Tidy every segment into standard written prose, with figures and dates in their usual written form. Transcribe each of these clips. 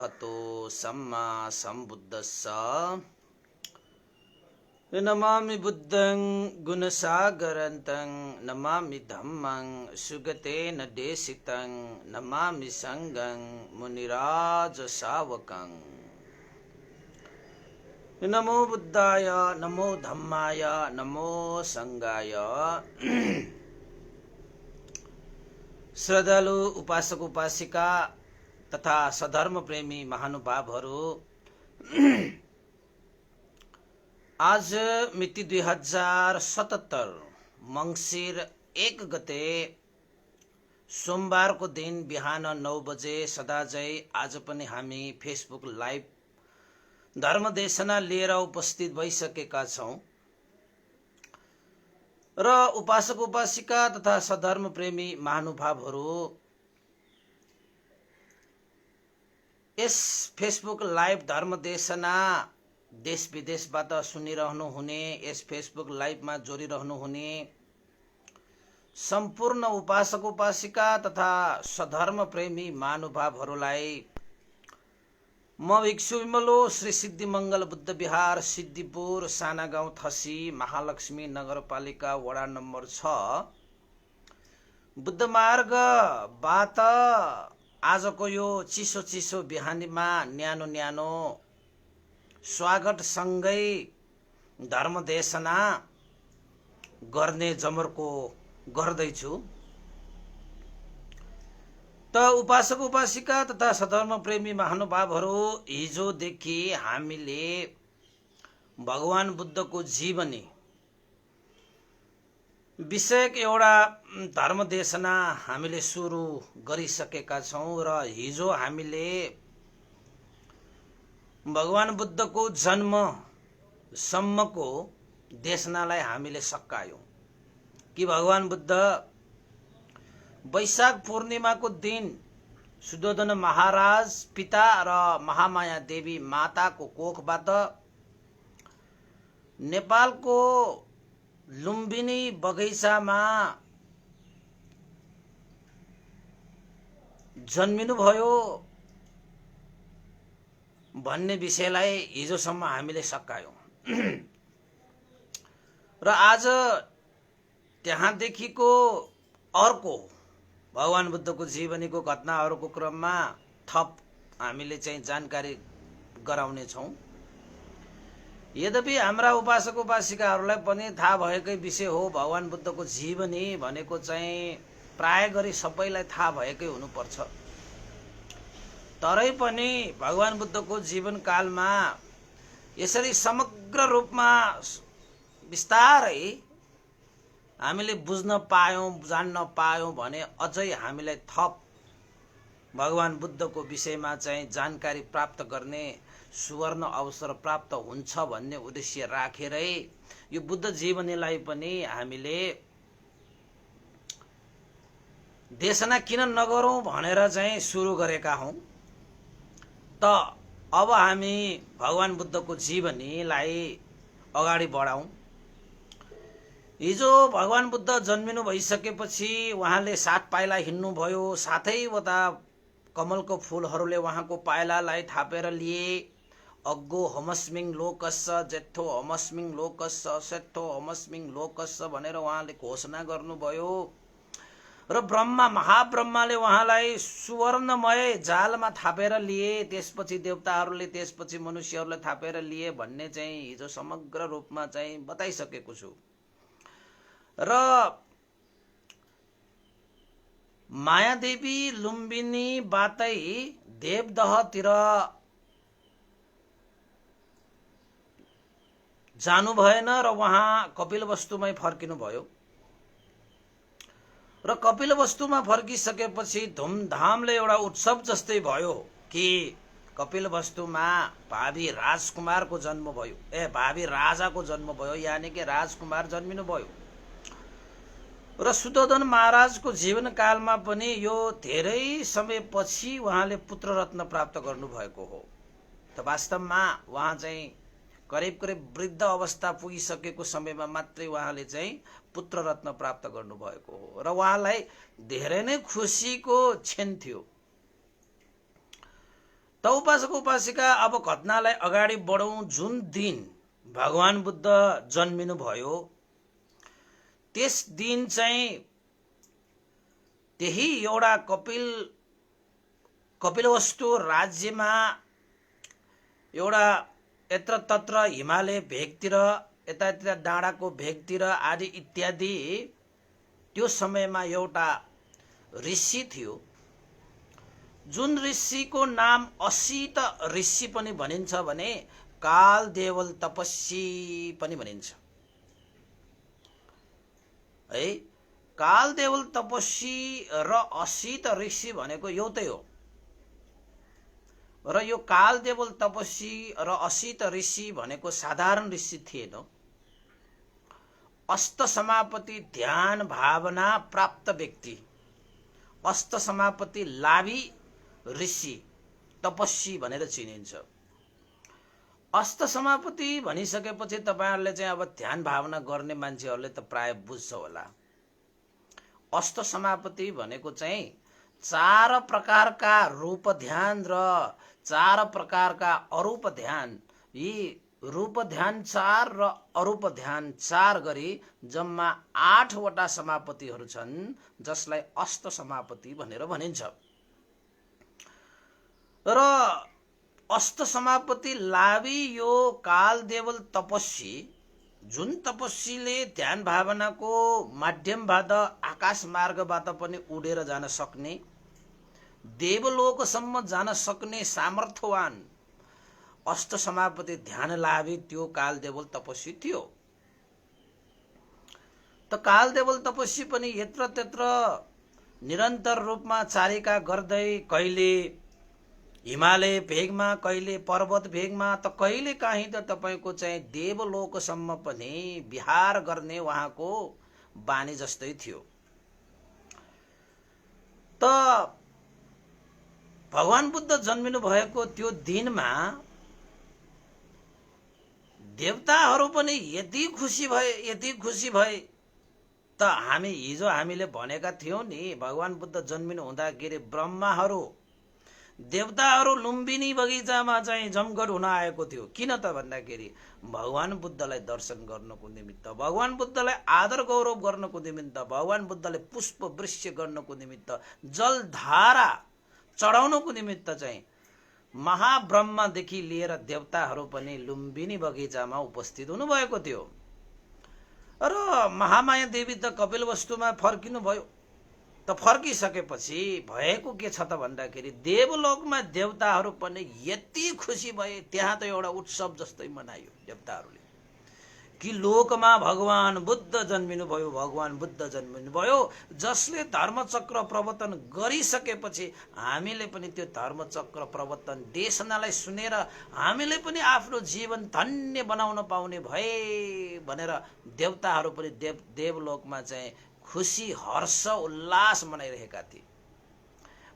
अतो सम्मा सम्बुद्धस्स नमामि बुद्धं गुणसागरन्तं नमामि धम्मं सुगतेन देशितं नमामि संघं मुनिराज शावकं नमो बुद्धाय नमो धम्माय नमो संघाय। श्रद्धालु उपासक उपासिका तथा सधर्म प्रेमी महानुभावहरू, आज मिति 2077 मङ्सिर 1 गते सोमबारको दिन बिहान 9 बजे सदाझै आज पनि हामी फेसबुक लाइभ धर्मदेशना लिएर उपस्थित भइसकेका छौँ र उपासक उपासिका तथा सधर्म प्रेमी महानुभावहरू, यस फेसबुक लाइभ धर्मदेशना देश विदेशबाट सुनिरहनु हुने, यस फेसबुक लाइभमा जोडिरहनु हुने सम्पूर्ण उपासक उपासिका तथा सधर्म प्रेमी महानुभावहरूलाई म भिक्षु विमलो श्री सिद्धिमङ्गल बुद्ध विहार सिद्धिपुर साना गाउँ थसी महालक्ष्मी नगरपालिका वडा नम्बर 6 बुद्ध मार्गबाट आजको यो चिसो चिसो बिहानीमा न्यानो न्यानो स्वागत सँगै धर्मदेशना गर्ने जमर्को गर्दैछु। त उपासक उपासिका तथा सधर्म प्रेमी महानुभावहरू, हिजोदेखि हामीले भगवान बुद्धको जीवनी विषयक एउटा धर्मदेशना हामीले सुरु गरिसकेका छौँ र हिजो हामीले भगवान बुद्धको जन्म सम्मको देशनालाई हामीले सकायौँ कि भगवान बुद्ध वैशाख पूर्णिमाको दिन सुद्धोधन महाराज पिता र महामाया देवी माताको कोखबाट नेपालको लुम्बिनी बगैँचामा जन्मिनुभयो भन्ने विषयलाई हिजोसम्म हामीले सकायौँ र आज त्यहाँदेखिको अर्को भगवान बुद्धको जीवनीको घटनाहरूको क्रममा थप हामीले चाहिँ जानकारी गराउने छौँ। यद्यपि हाम्रा उपासक उपासिकाहरूलाई पनि थाहा भएकै विषय हो, भगवान बुद्धको जीवनी भनेको चाहिँ प्राय गरी सबैलाई थाहा भएकै हुनुपर्छ। तरै पनि भगवान बुद्धको जीवनकालमा यसरी समग्र रूपमा विस्तारै हामीले बुझ्न पायौँ, जान्न पायौँ भने अझै हामीलाई थप भगवान बुद्धको विषयमा चाहिँ जानकारी प्राप्त गर्ने सुवर्ण अवसर प्राप्त हुन्छ भन्ने उद्देश्य राखेरै यो बुद्ध जीवनीलाई पनि हामीले देशना किन नगरौँ भनेर चाहिँ सुरु गरेका हौँ। त अब हामी भगवान बुद्धको जीवनीलाई अगाडि बढाउँ। हिजो भगवान बुद्ध जन्मिनु भइसकेपछि उहाँले 7 पाइला हिँड्नुभयो, साथैवटा कमलको फूलहरूले उहाँको पाइलालाई थापेर लिए। अग्गो हमस्मिङ लोकस्य जेठो हमस्मिङ लोकस्य सेठो हमस्मिङ लोकस्य भनेर उहाँले घोषणा गर्नुभयो र महाब्रह्माले उहाँलाई सुवर्णमय जालमा थापेर लिए, त्यसपछि देवताहरूले, त्यसपछि मनुष्यहरूलाई थापेर लिए भन्ने चाहिँ हिजो समग्र रूपमा चाहिँ बताइसकेको छु। र मायादेवी लुम्बिनीबाटै देवदहतिर जानु भएन र उहाँ कपिलवस्तुमै फर्किनु भयो र कपिलवस्तुमा फर्किसकेपछि धुमधामले एउटा उत्सव जस्तै भयो कि कपिलवस्तुमा भावी राजकुमारको जन्म भयो, भावी राजाको जन्म भयो, यानि कि राजकुमार जन्मिनु भयो। र सुद्धोधन महाराजको जीवनकालमा पनि यो धेरै समयपछि उहाँले पुत्र रत्न प्राप्त गर्नुभएको हो। त वास्तवमा उहाँ चाहिँ करिब वृद्ध अवस्था पुगिसकेको समयमा मात्रै उहाँले चाहिँ पुत्र रत्न प्राप्त गर्नुभएको हो र उहाँलाई धेरै नै खुसीको क्षण थियो। त उपासक उपासिका अब घटनालाई अगाडि बढौं। जुन दिन भगवान बुद्ध जन्मिनु भयो त्यस दिन चाहिँ त्यही एउटा कपिलवस्तु राज्यमा एउटा यत्र तत्र हिमालय भेगतिर यतातिर डाँडाको भेगतिर आदि इत्यादि त्यो समयमा एउटा ऋषि थियो। जुन ऋषिको नाम असित ऋषि पनि भनिन्छ भने काल देवल तपस्वी पनि भनिन्छ है। काल देवल तपस्वी र असित ऋषि भनेको एउटै हो। र यो काल देवल तपस्वी र असित ऋषि भनेको साधारण ऋषि थिएन। अष्ट समापति ध्यान भावना प्राप्त व्यक्ति, अष्ट समापति लाभी ऋषि तपस्वी भनेर चिनिन्छ। अष्ट समापति भनिसकेपछि तपाईहरुले चाहिँ अब ध्यान भावना गर्ने मान्छेहरुले त प्राय बुझ्छ होला। अष्ट समापति भनेको चाहिँ 4 प्रकारका रूप ध्यान र 4 प्रकारका अरूप ध्यान, यी रूप ध्यान 4 र अरूप ध्यान 4 गरी जम्मा 8 वटा समापतिहरू छन्, जसलाई अष्ट समापति भनेर भनिन्छ। र अष्ट समापति लाभी यो काल देवल तपस्वी, जुन तपस्वीले ध्यान भावनाको माध्यमबाट आकाश मार्गबाट पनि उडेर जान सक्ने, देवलोकसम्म जान सक्ने सामर्थ्यवान अष्ट समापति ध्यान लाभी त्यो काल देवल तपस्वी थियो। त काल देवल तपस्वी पनि यत्र त्यत्र निरन्तर रूपमा चारिका गर्दै कहिले हिमालय भेगमा, कहिले पर्वत भेगमा, त कहिले काहीँ त तपाईको चाहिँ देवलोकसम्म पनि विहार गर्ने उहाँको बानी जस्तै थियो। त भगवान बुद्ध जन्मिनु भएको त्यो दिनमा देवताहरू पनि यति खुसी भए त हामीले भनेका थियौं नि, भगवान बुद्ध जन्मिनु हुँदाखेरि ब्रह्माहरू देवताहरू लुम्बिनी बगैँचामा चाहिँ जमघट हुन आएको थियो। किन त भन्दाखेरि भगवान बुद्धलाई दर्शन गर्नको निमित्त, भगवान बुद्धलाई आदर गौरव गर्नको निमित्त, भगवान बुद्धलाई पुष्प वृक्ष गर्नको निमित्त, जलधारा चढाउनको निमित्त चाहिँ महाब्रह्मादेखि लिएर देवताहरू पनि लुम्बिनी बगैँचामा उपस्थित हुनुभएको थियो। र महामाया देवी त कपिलवस्तुमा फर्किनु भयो। त फर्किसकेपछि भएको के छ त भन्दाखेरि देवलोकमा देवताहरू पनि यति खुसी भए, त्यहाँ त एउटा उत्सव जस्तै मनायो देवताहरूले कि लोकमा भगवान बुद्ध जन्मिनु भयो, भगवान बुद्ध जन्मिनु भयो, जसले धर्मचक्र प्रवर्तन गरिसकेपछि हामीले पनि त्यो धर्मचक्र प्रवर्तन देशनालाई सुनेर हामीले पनि आफ्नो जीवन धन्य बनाउन पाउने भए भनेर देवताहरू पनि देवलोकमा चाहिँ खुसी हर्ष उल्लास मनाइरहेका थिए।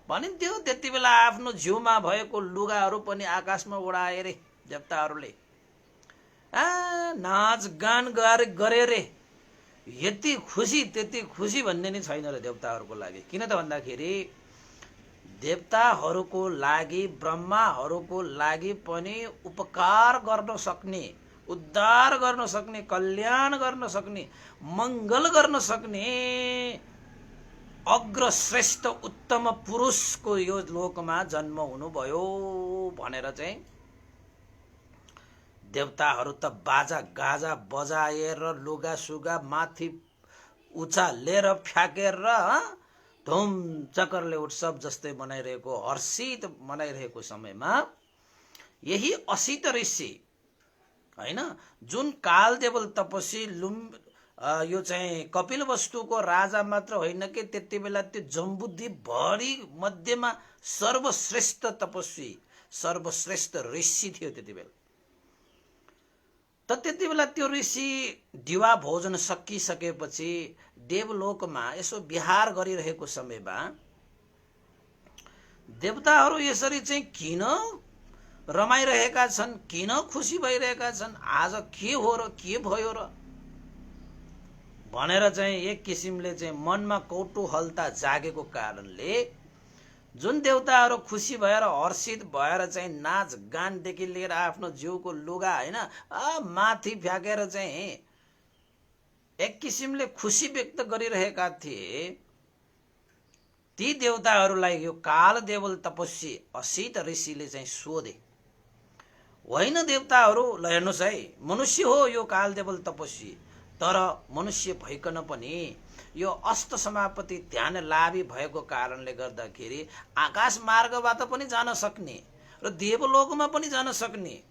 भनिन्थ्यो त्यति बेला आफ्नो जिउमा भएको लुगाहरू पनि आकाशमा उडाए रे देवताहरूले, नाच गान गरे रे। यति खुसी त्यति खुसी भन्ने नै छैन र देवताहरूको लागि। किन त भन्दाखेरि देवताहरूको लागि, ब्रह्माहरूको लागि पनि उपकार गर्न सक्ने, उद्धार गर्न सक्ने, कल्याण गर्न सक्ने, मंगल गर्न सक्ने अग्रश्रेष्ठ उत्तम पुरुषको यो लोकमा जन्म हुनुभयो भनेर चाहिँ देवताहरू त बाजा गाजा बजाएर लुगा सुगा माथि उचालेर फ्याकेर धुम चक्करले उत्सव जस्तै मनाइरहेको, हर्षित मनाइरहेको समयमा यही असित ऋषि हैन, जुन काल देवल तपस्वी यो चाहिँ कपिलवस्तुको राजा मात्र होइन कि त्यति बेला त्यो जम्बुद्वीप भरि मध्येमा सर्वश्रेष्ठ तपस्वी, सर्वश्रेष्ठ ऋषि थियो त्यति बेला। त त्यति बेला त्यो ऋषि दिवा भोजन सकिसकेपछि देवलोकमा यसो विहार गरिरहेको समयमा देवताहरू यसरी चाहिँ किन रमाइरहेका छन्, किन खुसी भइरहेका छन्, आज के हो र के भयो र भनेर चाहिँ एक किसिमले चाहिँ मनमा कौतूहलता जागेको कारणले जुन देवताहरू खुसी भएर हर्षित भएर चाहिँ नाच गानदेखि लिएर आफ्नो जिउको लुगा होइन माथि फ्याँकेर चाहिँ एक किसिमले खुसी व्यक्त गरिरहेका थिए, ती देवताहरूलाई यो काल देवल तपस्वी असित ऋषिले चाहिँ सोधे, होइन देवताहरू, ल हेर्नुहोस् है, मनुष्य हो यो काल देवल तपस्वी, तर मनुष्य भइकन पनि यो अष्ट समापति ध्यान लाभी भएको कारणले गर्दाखेरि आकाश मार्गबाट पनि जान सक्ने र देवलोकमा पनि जान सक्ने।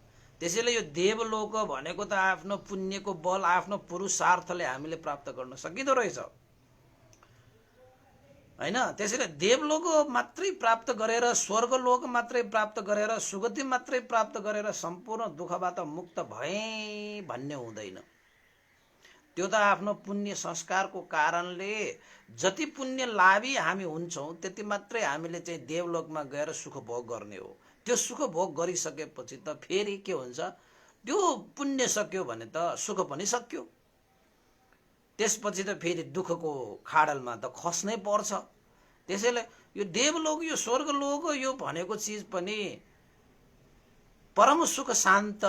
त्यसैले यो देवलोक भनेको त आफ्नो पुण्यको बल, आफ्नो पुरुषार्थले हामीले प्राप्त गर्न सकिँदो रहेछ होइन। त्यसैले देवलोक मात्रै प्राप्त गरेर, स्वर्गलोक मात्रै प्राप्त गरेर, सुगति मात्रै प्राप्त गरेर सम्पूर्ण दुःखबाट मुक्त भए भन्ने हुँदैन। त्यो त आफ्नो पुण्य संस्कारको कारणले जति पुण्य लाभी हामी हुन्छौँ त्यति मात्रै हामीले चाहिँ देवलोकमा गएर सुख भोग गर्ने हो। त्यो सुख भोग गरिसकेपछि त फेरि के हुन्छ, त्यो पुण्य सक्यो भने त सुख पनि सक्यो, त्यसपछि त फेरि दुःखको खाडलमा त खस्नै पर्छ। त्यसैले यो देवलोक, यो स्वर्गलोक, यो भनेको चिज पनि परम सुख शान्त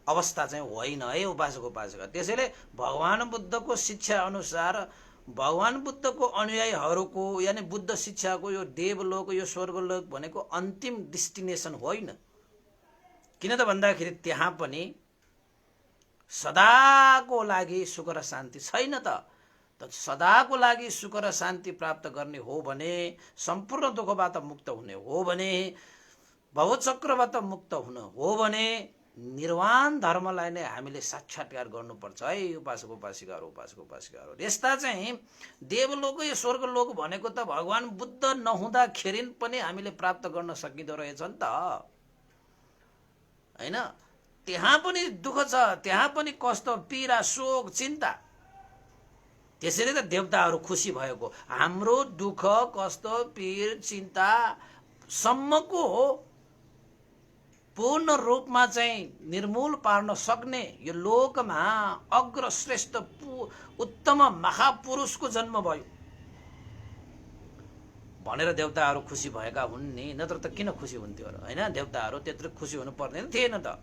अवस्था चाहिँ होइन है उपासक उपासक। त्यसैले भगवान बुद्धको शिक्षा अनुसार, भगवान बुद्धको अनुयायीहरूको यानि बुद्ध शिक्षाको यो देवलोक, यो स्वर्गलोक भनेको अन्तिम डेस्टिनेसन होइन। किन त भन्दाखेरि त्यहाँ पनि सदाको लागि सुख र शान्ति छैन। त सदाको लागि सुख र शान्ति प्राप्त गर्ने हो भने, सम्पूर्ण दुःखबाट मुक्त हुने हो भने, भवचक्रबाट मुक्त हुन हो भने निर्वाण धर्मलाई नै हामीले साक्षात्कार गर्नुपर्छ है उपासक उपासिकाहरू, उपासक उपासिकाहरू। यस्ता चाहिँ देवलोक या स्वर्गलोक भनेको त भगवान बुद्ध नहुँदाखेरि पनि हामीले प्राप्त गर्न सकिँदो रहेछ नि त होइन। त्यहाँ पनि दुःख छ, त्यहाँ पनि कष्ट, पीडा, शोक, चिन्ता। त्यसैले त देवताहरू खुसी भएको, हाम्रो दुःख, कष्ट, पीड, चिन्ता सम्मको पूर्ण रूपमा चाहिँ निर्मूल पार्न सक्ने यो लोकमा अग्र श्रेष्ठ उत्तम महापुरुषको जन्म भयो भनेर देवताहरू खुसी भएका हुन् नि। नत्र त किन खुसी हुन्थ्यो र होइन। देवताहरू त्यत्रो खुसी हुनु पर्दैन थिएन त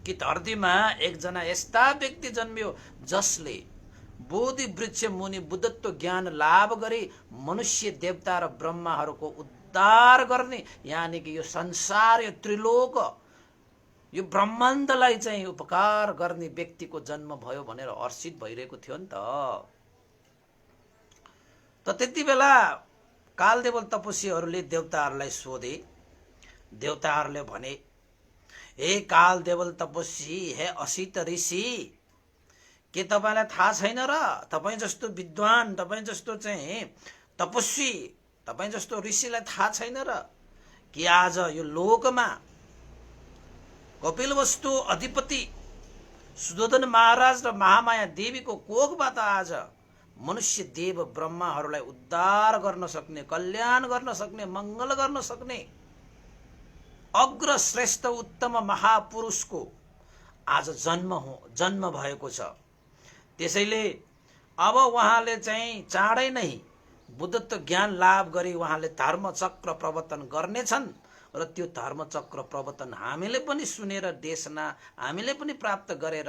कि धरतीमा एकजना यस्ता व्यक्ति जन्मियो जसले बोधि वृक्ष मुनि बुद्धत्व ज्ञान लाभ गरी मनुष्य, देवता र ब्रह्माहरूको उद्धार गर्ने, यानि कि यो संसार, यो त्रिलोक, यो ब्रह्माण्डलाई चाहिँ उपकार गर्ने व्यक्तिको जन्म भयो भनेर हर्षित भइरहेको थियो नि त। त्यति बेला कालदेवल तपस्वीहरूले देवताहरूलाई सोधे। देवताहरूले भने, हे कालदेवल तपस्वी, हे असित ऋषि, के तपाईँलाई थाहा छैन र? तपाईँ जस्तो विद्वान, तपाईँ जस्तो चाहिँ तपस्वी, तपाईँ जस्तो ऋषिलाई थाहा छैन र कि आज यो लोकमा कपिलवस्तु अधिपति सुदोधन महाराज र महामाया देवीको कोखबाट आज मनुष्य, देव, ब्रह्माहरूलाई उद्धार गर्न सक्ने, कल्याण गर्न सक्ने, मङ्गल गर्न सक्ने अग्र श्रेष्ठ उत्तम महापुरुषको आज जन्म भएको छ। त्यसैले अब उहाँले चाहिँ चाँडै नै बुद्धत्व ज्ञान लाभ गरी उहाँले धर्मचक्र प्रवर्तन गर्नेछन् र त्यो धर्मचक्र प्रवर्तन हामीले पनि सुनेर देशना, हामीले पनि प्राप्त गरेर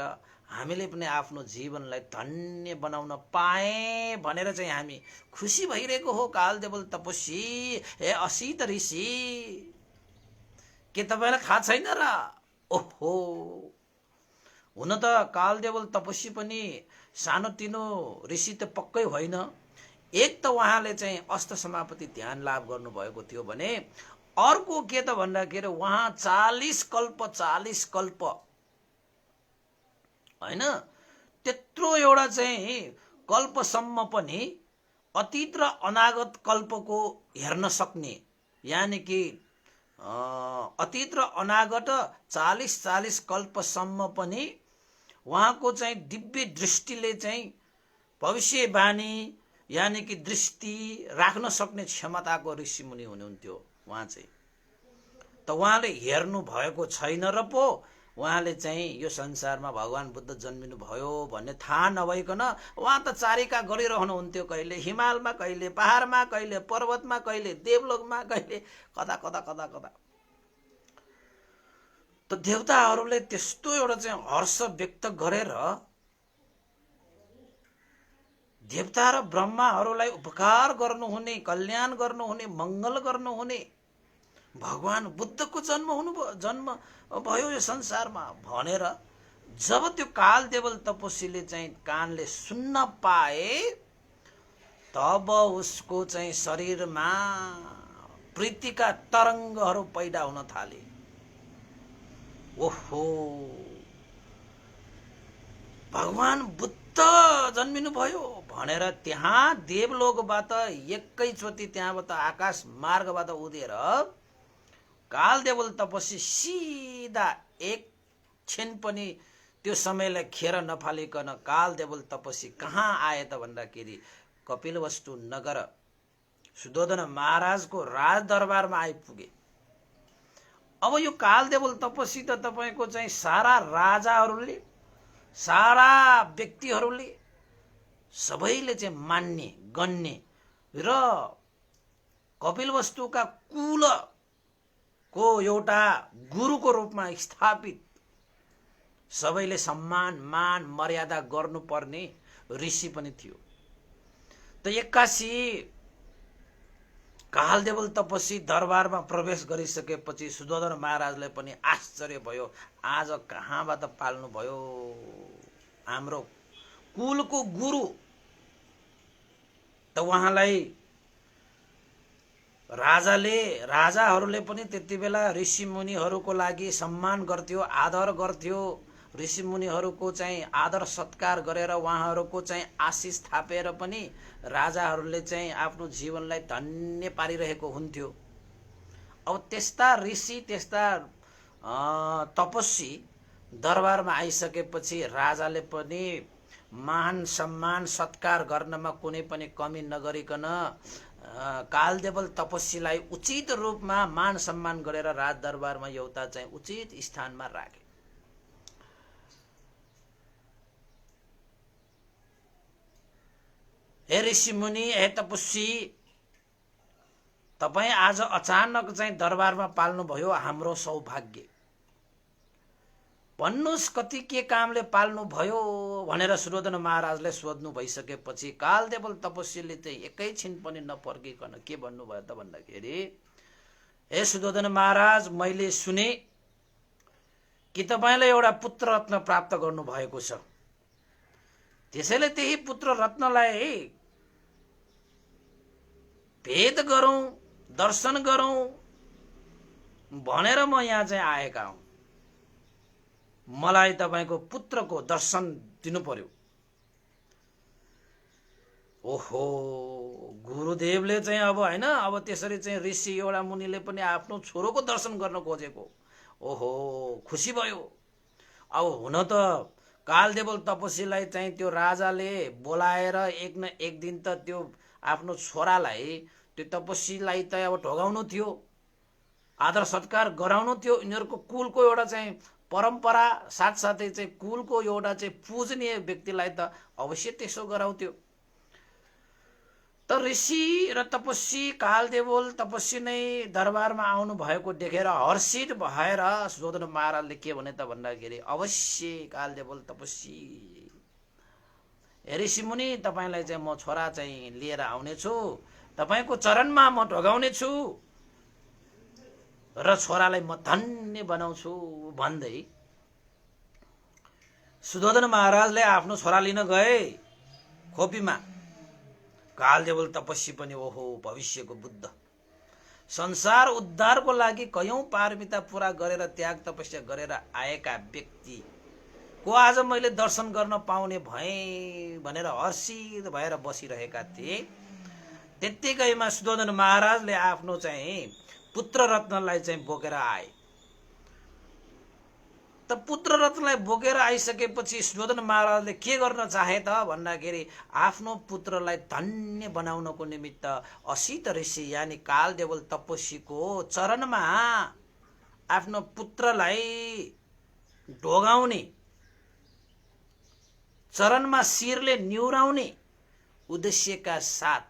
हामीले पनि आफ्नो जीवनलाई धन्य बनाउन पाए भनेर चाहिँ हामी खुसी भइरहेको हो। कालदेवल तपस्वी, हे असित ऋषि, के तपाईँलाई थाहा छैन र? ओहो, हुन त कालदेवल तपस्वी पनि सानोतिनो ऋषि त पक्कै होइन। एक त उहाँले चाहिँ अष्ट समापति ध्यान लाभ गर्नुभएको थियो भने अर्को के त भन्दाखेरि उहाँ 40 कल्प होइन, त्यत्रो एउटा चाहिँ कल्पसम्म पनि अतीत र अनागत कल्पको हेर्न सक्ने, यानि कि अतीत र अनागत 40 कल्पसम्म पनि उहाँको चाहिँ दिव्य दृष्टिले चाहिँ भविष्यवाणी यानि कि दृष्टि राख्न सक्ने क्षमताको ऋषिमुनि हुनुहुन्थ्यो उहाँ चाहिँ। त उहाँले हेर्नु भएको छैन र पो उहाँले चाहिँ यो संसारमा भगवान बुद्ध जन्मिनु भयो भन्ने थाहा नभइकन उहाँ त चारिका गरिरहनुहुन्थ्यो, कहिले हिमालमा, कहिले पहाडमा, कहिले पर्वतमा, कहिले देवलोकमा, कहिले कता कता कता कता। त देवताहरूले त्यस्तो एउटा चाहिँ हर्ष व्यक्त गरेर देवता र ब्रह्माहरूलाई उपकार गर्नुहुने, कल्याण गर्नुहुने, मङ्गल गर्नुहुने भगवान बुद्धको जन्म भयो यो संसारमा भनेर जब त्यो काल देवल तपस्वीले चाहिँ कानले सुन्न पाए, तब उसको चाहिँ शरीरमा प्रीतिका तरङ्गहरू पैदा हुन थाले। ओहो, भगवान बुद्ध जन्मिनु भयो भनेर त्यहाँ देवलोकबाट एकैचोटि त्यहाँबाट आकाश मार्गबाट उडेर काल देवल तपस्वी सिधा एक क्षण पनि त्यो समयलाई खेर नफालिकन काल देवल तपस्वी कहाँ आए त भन्दाखेरि कपिलवस्तु नगर सुधोधन महाराजको राज दरबारमा आइपुगे। अब यो काल देवल तपस्वी त तपाईको चाहिँ सारा राजाहरूले, सारा व्यक्तिहरूले सबैले चाहिँ मान्ने गन्ने र कपिलवस्तुका कुलको एउटा गुरुको रूपमा स्थापित, सबैले सम्मान मान मर्यादा गर्नुपर्ने ऋषि पनि थियो। त एक्कासी काल देवल तपस्वी दरबारमा प्रवेश गरिसकेपछि सुधोधन महाराजले पनि आश्चर्य भयो, आज कहाँबाट पाल्नु भयो हाम्रो कुलको गुरु। त उहाँलाई राजाहरूले पनि त्यति बेला ऋषि मुनिहरूको लागि सम्मान गर्थ्यो, आदर गर्थ्यो। ऋषि मुनिहरूको चाहिँ आदर सत्कार गरेर उहाँहरूको चाहिँ आशिष थापेर पनि राजाहरूले चाहिँ आफ्नो जीवनलाई धन्य पारिरहेको हुन्थ्यो। अब त्यस्ता ऋषि, त्यस्ता तपस्वी दरबारमा आइसकेपछि राजाले पनि मान सम्मान सत्कार गर्नमा कुनै पनि कमी नगरिकन कालदेवल तपस्वीलाई उचित रूपमा मान सम्मान गरेर राज दरबारमा एउटा चाहिँ उचित स्थानमा राखे। हे ऋषि मुनि, हे तपस्वी, तपाई आज अचानक चाहिँ दरबारमा पाल्नु भयो, हाम्रो सौभाग्य। भन्नुस् कति के कामले पाल्नु भयो भनेर सुधोधन महाराजले सोध्नु भइसकेपछि कालदेवल तपस्वीले चाहिँ एकैछिन पनि नपर्किकन के भन्नुभयो त भन्दाखेरि, हे सुधोधन महाराज, मैले सुने कि तपाईलाई एउटा पुत्र रत्न प्राप्त गर्नु भएको छ, त्यसैले त्यही पुत्र रत्नलाई भेद गरौं, दर्शन गरौं भनेर म यहाँ चाहिँ आएका हुँ। मलाई तपाईको पुत्रको दर्शन दिनु पर्यो। ओहो, गुरुदेवले चाहिँ अब हैन, अब त्यसरी चाहिँ ऋषि एउटा मुनिले पनि आफ्नो छोरोको दर्शन गर्न खोजेको। ओहो, खुसी भयो। अब हुन त कालदेवल तपस्वीलाई चाहिँ त्यो राजाले बोलाएर एक न एक दिन त त्यो आफ्नो छोरालाई, त्यो तपस्वीलाई त अब ढोगाउनु थियो, आदर सत्कार गराउनु थियो। यिनीहरूको कुलको एउटा चाहिँ परम्परा, साथसाथै चाहिँ कुलको एउटा चाहिँ पूजनीय व्यक्तिलाई त अवश्य त्यसो गराउँथ्यो। त ऋषि र तपस्वी कालदेवल तपस्वी नै दरबारमा आउनु भएको देखेर हर्षित भएर सुधोधन महाराजले के भने त भन्दाखेरि, अवश्य कालदेवल तपस्वी, ऋषि मुनि, तपाईलाई चाहिँ म छोरा चाहिँ लिएर आउने छु, तपाईको चरणमा म ढोगाउने छु र छोरालाई म धन्य बनाउँछु भन्दै सुधोधन महाराजले आफ्नो छोरा लिन गए खोपीमा। कालदेवल तपस्वी पनि ओहो, भविष्यको बुद्ध, संसार उद्धारको लागि कयौं पारमिता पूरा गरेर त्याग तपस्या गरेर आएका व्यक्ति को आज मैले दर्शन गर्न पाउने भएँ भनेर हर्षित भएर बसिरहेका थिए। त्यत्तिकैमा सुधोधन महाराजले आफ्नो चाहिँ पुत्र रत्नलाई चाहिँ बोकेर आए। त पुत्र रत्नलाई बोकेर आइसकेपछि सुधोधन महाराजले के गर्न चाहे त भन्दाखेरि, आफ्नो पुत्रलाई धन्य बनाउनको निमित्त असित ऋषि यानी कालदेवल तपस्वीको चरणमा आफ्नो पुत्रलाई ढोगाउने, चरणमा शिरले निहुराउने उद्देश्यका साथ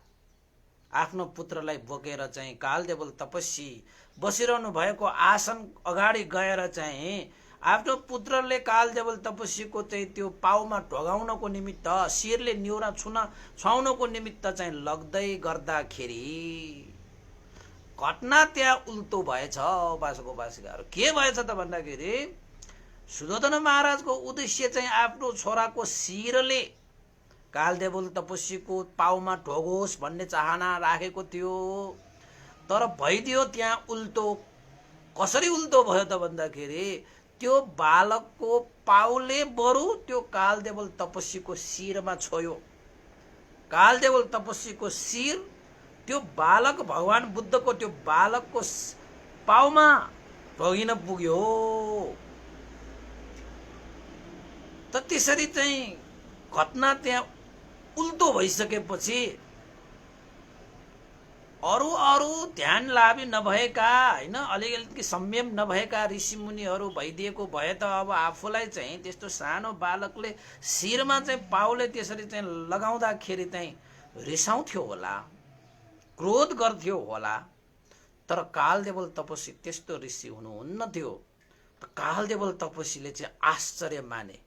आफ्नो पुत्रलाई बोकेर चाहिँ कालदेवल तपस्वी बसिरहनु भएको आसन अगाडि गएर चाहिँ आफ्नो पुत्रले कालदेवल तपस्वीको चाहिँ त्यो पाउमा ढोगाउनको निमित्त शिरले निहुरा छुवाउनको निमित्त चाहिँ लग्दै गर्दाखेरि घटना त्यहाँ उल्टो भएछ। उपासक उपासिकाहरू के भएछ त भन्दाखेरि सुयोधन महाराजको उद्देश्य चाहिँ आफ्नो छोराको शिरले कालदेवल तपस्वीको पाउमा ढोगोस् भन्ने चाहना राखेको थियो, तर भइदियो त्यहाँ उल्टो। कसरी उल्टो भयो त भन्दाखेरि त्यो बालकको पाउले बरु त्यो कालदेवल तपस्वीको शिरमा छोयो। कालदेवल तपस्वीको शिर त्यो बालक भगवान बुद्धको त्यो बालकको पाउमा ढोगिन पुग्यो। त त्यसरी चाहिँ घटना त्यहाँ उल्टो भइसकेपछि अरू ध्यान लाभी नभएका हैन, अलिअलि संयम नभएका ऋषिमुनिहरू भइदिएको भए त अब आफूलाई चाहिँ त्यस्तो सानो बालकले शिरमा चाहिँ पाउले त्यसरी चाहिँ लगाउँदाखेरि चाहिँ रिसाउँथ्यो होला, क्रोध गर्थ्यो होला। तर कालदेवल तपस्वी त्यस्तो ऋषि हुनुहुन्न थियो। कालदेवल तपस्वीले चाहिँ आश्चर्य माने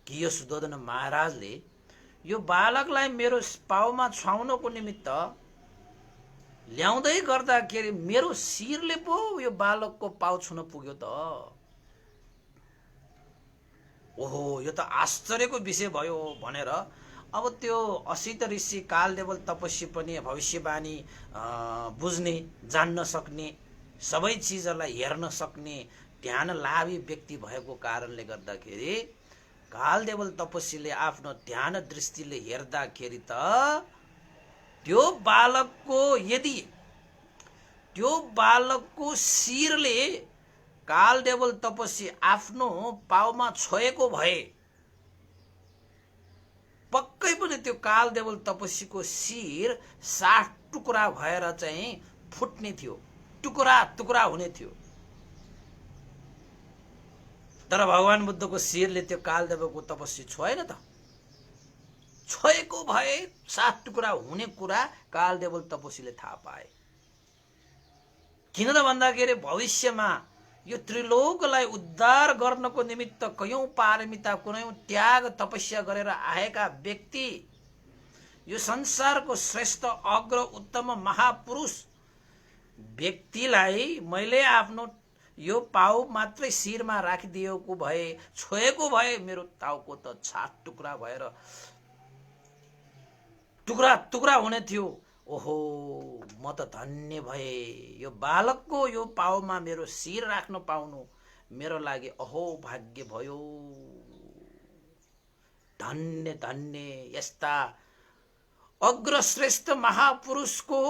कि यो सुयोधन महाराजले यो बालकलाई मेरो पाउमा छुवाउनको निमित्त ल्याउँदै गर्दाखेरि मेरो शिरले पो यो बालकको पाउ छुन पुग्यो त। ओहो, यो त आश्चर्यको विषय भयो भनेर अब त्यो असित ऋषि कालदेवल तपस्वी पनि भविष्यवाणी बुझ्ने, जान्न सक्ने, सबै चिजहरूलाई हेर्न सक्ने ध्यान लाभी व्यक्ति भएको कारणले गर्दाखेरि कालदेवल तपस्वीले आफ्नो ध्यान दृष्टिले हेर्दाखेरि त त्यो बालकको, यदि त्यो बालकको शिरले कालदेवल तपस्वी आफ्नो पाउमा छोएको भए पक्कै पनि त्यो कालदेवल तपस्वीको शिर 60 टुक्रा भएर चाहिँ फुट्ने थियो, टुक्रा टुक्रा हुने थियो। तर भगवान बुद्धको शिरले त्यो कालदेवको तपस्वी छोएन त। छोएको भए 60 टुक्रा हुने कुरा कालदेवल तपस्वीले थाहा पाए। किन त भन्दाखेरि भविष्यमा यो त्रिलोकलाई उद्धार गर्नको निमित्त कयौं पारमिता, कुनै त्याग तपस्या गरेर आएका व्यक्ति, यो संसारको श्रेष्ठ अग्र उत्तम महापुरुष व्यक्तिलाई मैले आफ्नो यो पाउ मात्रै शिरमा राखिदिएको भए, छोएको भए मेरो टाउको त 60 टुक्रा भएर टुक्रा टुक्रा हुने थियो। ओहो, म त धन्य भए, यो बालकको यो पाउमा मेरो शिर राख्न पाउनु मेरो लागि अहो भाग्य भयो। धन्य धन्य, यस्ता अग्रश्रेष्ठ महापुरुषको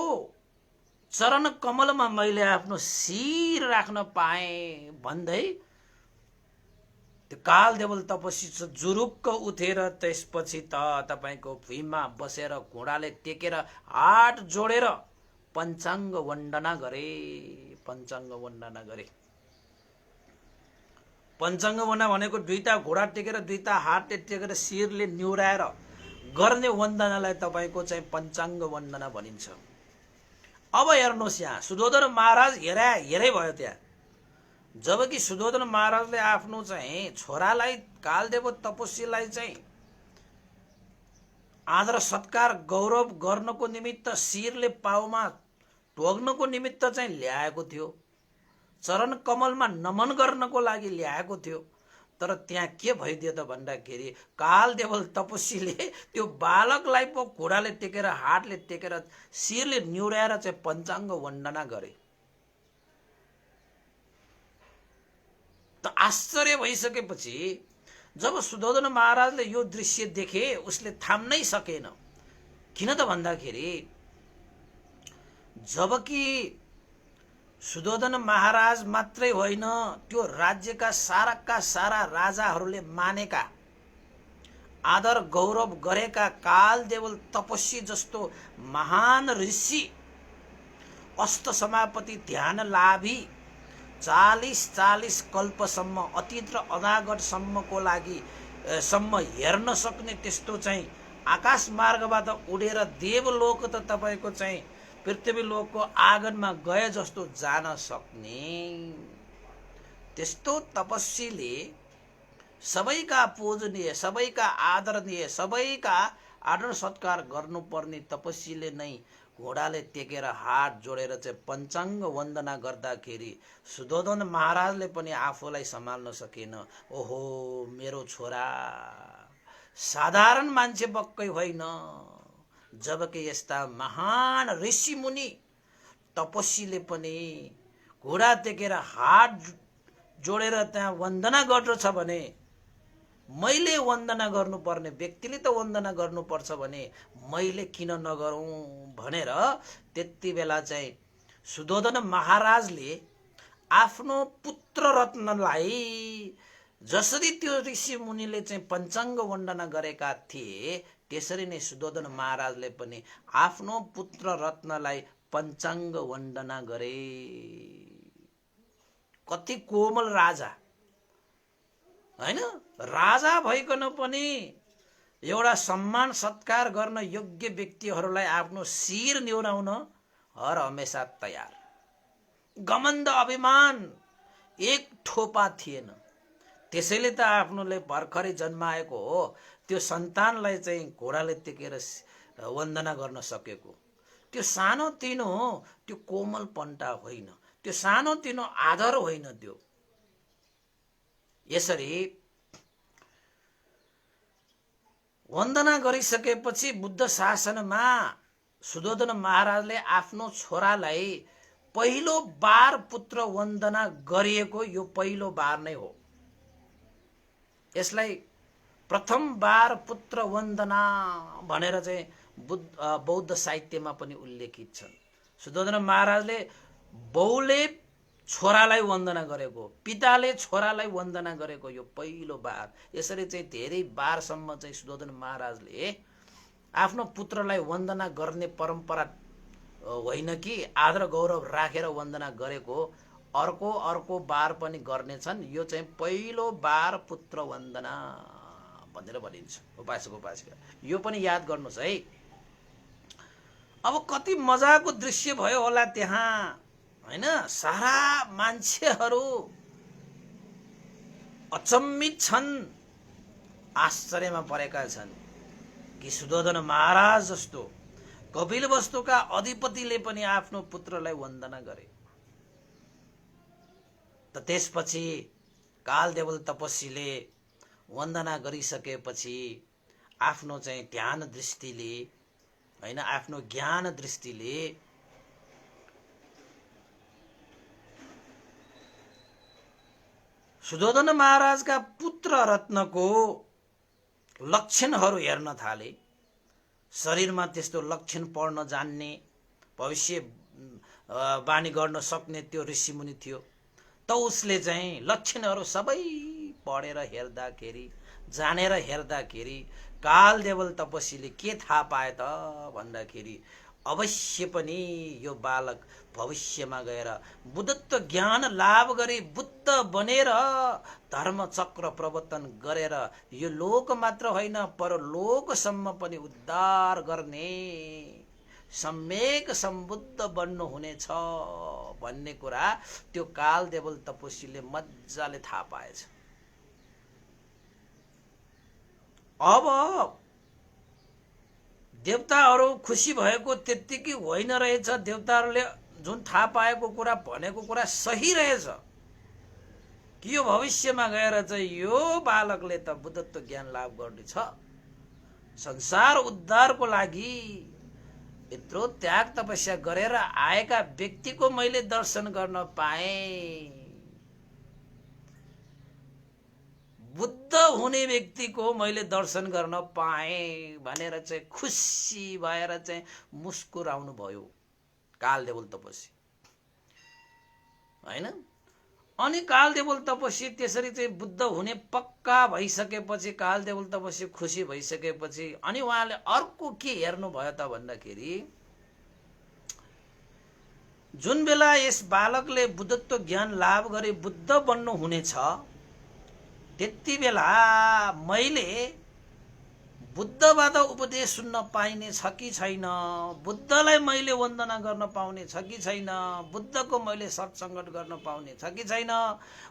चरण कमलमा मैले आफ्नो शिर राख्न पाए भन्दै त्यो कालदेवल तपस्वी जुरुक्क उठेर त्यसपछि त तपाईको भुइँमा बसेर घोडाले टेकेर हात जोडेर पञ्चाङ्ग वन्दना गरे। पञ्चाङ्ग वन्दना गरे। पञ्चाङ्ग वन्दना भनेको दुईटा घोडा टेकेर, दुईटा हातले टेकेर शिरले निहुराएर गर्ने वन्दनालाई तपाईको चाहिँ पञ्चाङ्ग वन्दना भनिन्छ। अब हेर्नुहोस्, यहाँ सुयोधन महाराज हेरै भयो त्यहाँ। जबकि सुयोधन महाराजले आफ्नो चाहिँ छोरालाई कालदेव तपस्वीलाई चाहिँ आदर सत्कार गौरव गर्नको निमित्त शिरले पाउमा ढोग्नको निमित्त चाहिँ ल्याएको थियो, चरण कमलमा नमन गर्नको लागि ल्याएको थियो। तर त्यहाँ के भइदियो त भन्दाखेरि कालदेवल तपस्वीले त्यो बालकलाई पो घोडाले टेकेर, हातले टेकेर, शिरले निहुराएर चाहिँ पञ्चाङ्ग वन्दना गरे। त आश्चर्य भइसकेपछि जब सुयोधन महाराजले यो दृश्य देखे उसले थाम्नै सकेन। किन त भन्दाखेरि जबकि सुयोधन महाराज मात्रै होइन, त्यो राज्यका सारा राजाहरूले मानेका, आदर गौरव गरेका कालदेवल तपस्वी जस्तो महान ऋषि, अष्ट समापति ध्यान लाभी 40 कल्पसम्म, अतीत र अनागतसम्मको लागि सम्म हेर्न सक्ने त्यस्तो चाहिँ आकाश मार्गबाट उडेर देवलोक त तपाईँको चाहिँ पृथ्वीलोकको आँगनमा गए जस्तो जान सक्ने त्यस्तो तपस्वीले, सबैका पूजनीय, सबैका आदरणीय, सबैका आदर सत्कार गर्नुपर्ने तपस्वीले नै घोडाले टेकेर हात जोडेर चाहिँ पञ्चाङ्ग वन्दना गर्दाखेरि सुधोधन महाराजले पनि आफूलाई सम्हाल्न सकेन। ओहो, मेरो छोरा साधारण मान्छे बक्कै होइन, जबकि यस्ता महान ऋषि मुनि तपस्वीले पनि घोडा टेकेर हात जोडेर त्यहाँ वन्दना गर्दछ भने मैले वन्दना गर्नुपर्ने व्यक्तिले त वन्दना गर्नुपर्छ भने मैले किन नगरौँ भनेर त्यति बेला चाहिँ सुधोधन महाराजले आफ्नो पुत्र रत्नलाई, जसरी त्यो ऋषि मुनिले चाहिँ पञ्चाङ्ग वन्दना गरेका थिए त्यसरी नै सुधोधन महाराजले पनि आफ्नो पुत्र रत्नलाई पञ्चाङ्ग वन्दना गरे। कति कोमल राजा हैन, राजा भइकन पनि एउटा सम्मान सत्कार गर्न योग्य व्यक्तिहरूलाई आफ्नो शिर निहुराउन हर हमेशा तयार। घमण्ड अभिमान एक थोपा थिएन। त्यसैले त आफ्नोले भर्खरै जन्माएको हो त्यो सन्तानलाई चाहिँ घोडाले टेकेर वन्दना गर्न सकेको। त्यो सानो तिनो त्यो कोमल पन्टा होइन, त्यो सानो तिनो आदर होइन। त्यो यसरी वन्दना गरिसकेपछि बुद्ध शासनमा सुधोधन महाराजले आफ्नो छोरालाई पहिलो बार पुत्र वन्दना गरिएको यो पहिलो बार नै हो। यसलाई प्रथम बार पुत्र वन्दना भनेर चाहिँ बौद्ध साहित्यमा पनि उल्लेखित छन्। सुधोधन महाराजले बाउले छोरालाई वन्दना गरेको, पिताले छोरालाई वन्दना गरेको यो पहिलो बार। यसरी चाहिँ धेरै बारसम्म चाहिँ सुधोधन महाराजले आफ्नो पुत्रलाई वन्दना गर्ने परम्परा होइन कि आदर गौरव राखेर वन्दना गरेको, अर्को बार पनि गर्नेछन्। यो चाहिँ पहिलो बार पुत्र वन्दना भनेर भनिन्छ। उपासक उपासिका यो पनि याद गर्नुहोस् है। अब कति मजाको दृश्य भयो होला त्यहाँ हैन। सारा मान्छेहरू अचम्मित छन्, आश्चर्यमा परेका छन् कि सुधोधन महाराज जस्तो कपिलवस्तुका अधिपतिले पनि आफ्नो पुत्रलाई वन्दना गरे। त त्यसपछि कालदेवल तपस्वीले वन्दना गरिसकेपछि आफ्नो चाहिँ ध्यान दृष्टिले हैन, आफ्नो ज्ञान दृष्टिले सुधोधन महाराजका पुत्र रत्नको लक्षणहरू हेर्न थाले। शरीरमा त्यस्तो लक्षण पढ्न जान्ने, भविष्य वाणी गर्न सक्ने त्यो ऋषिमुनि थियो। त उसले चाहिँ लक्षणहरू सबै पढेर हेर्दाखेरि, जानेर हेर्दाखेरि कालदेवल तपस्वीले के थाहा पाए त भन्दाखेरि अवश्य पनि यो बालक भविष्यमा गएर बुद्धत्व ज्ञान लाभ गरी बुद्ध बनेर धर्म चक्र प्रवर्तन गरेर यो लोक मात्र होइन परलोकसम्म पनि उद्धार गर्ने सम्यक सम्बुद्ध बन्नु हुनेछ भन्ने कुरा त्यो कालदेवल तपस्वीले मजाले थाहा पाएछ। अब देवताहरू खुसी भएको त्यत्तिकै होइन रहेछ। देवताहरूले जुन थाहा पाएको कुरा भनेको कुरा सही रहेछ कि यो भविष्यमा गएर चाहिँ यो बालकले त बुद्धत्व ज्ञान लाभ गर्नेछ, संसार उद्धारको लागि यत्रो त्याग तपस्या गरेर आएका व्यक्तिको मैले दर्शन गर्न पाएँ, बुद्ध हुने व्यक्तिको मैले दर्शन गर्न पाएँ भनेर चाहिँ खुसी भएर चाहिँ मुस्कुराउनु भयो कालदेवल तपस्वी हैन। अनि कालदेवल तपस्वी त्यसरी चाहिँ बुद्ध हुने पक्का भइसकेपछि, कालदेवल तपस्वी खुसी भइसकेपछि अनि उहाँले अर्को के हेर्नु भयो त भन्दाखेरि जुन बेला यस बालकले बुद्धत्व ज्ञान लाभ गरे बुद्ध बन्नु हुनेछ, त्यति बेला मैले बुद्धबाट उपदेश सुन्न पाइने छ कि छैन, बुद्धलाई मैले वन्दना गर्न पाउने छ कि छैन, बुद्धको मैले सत्सङ्गत गर्न पाउने छ कि छैन,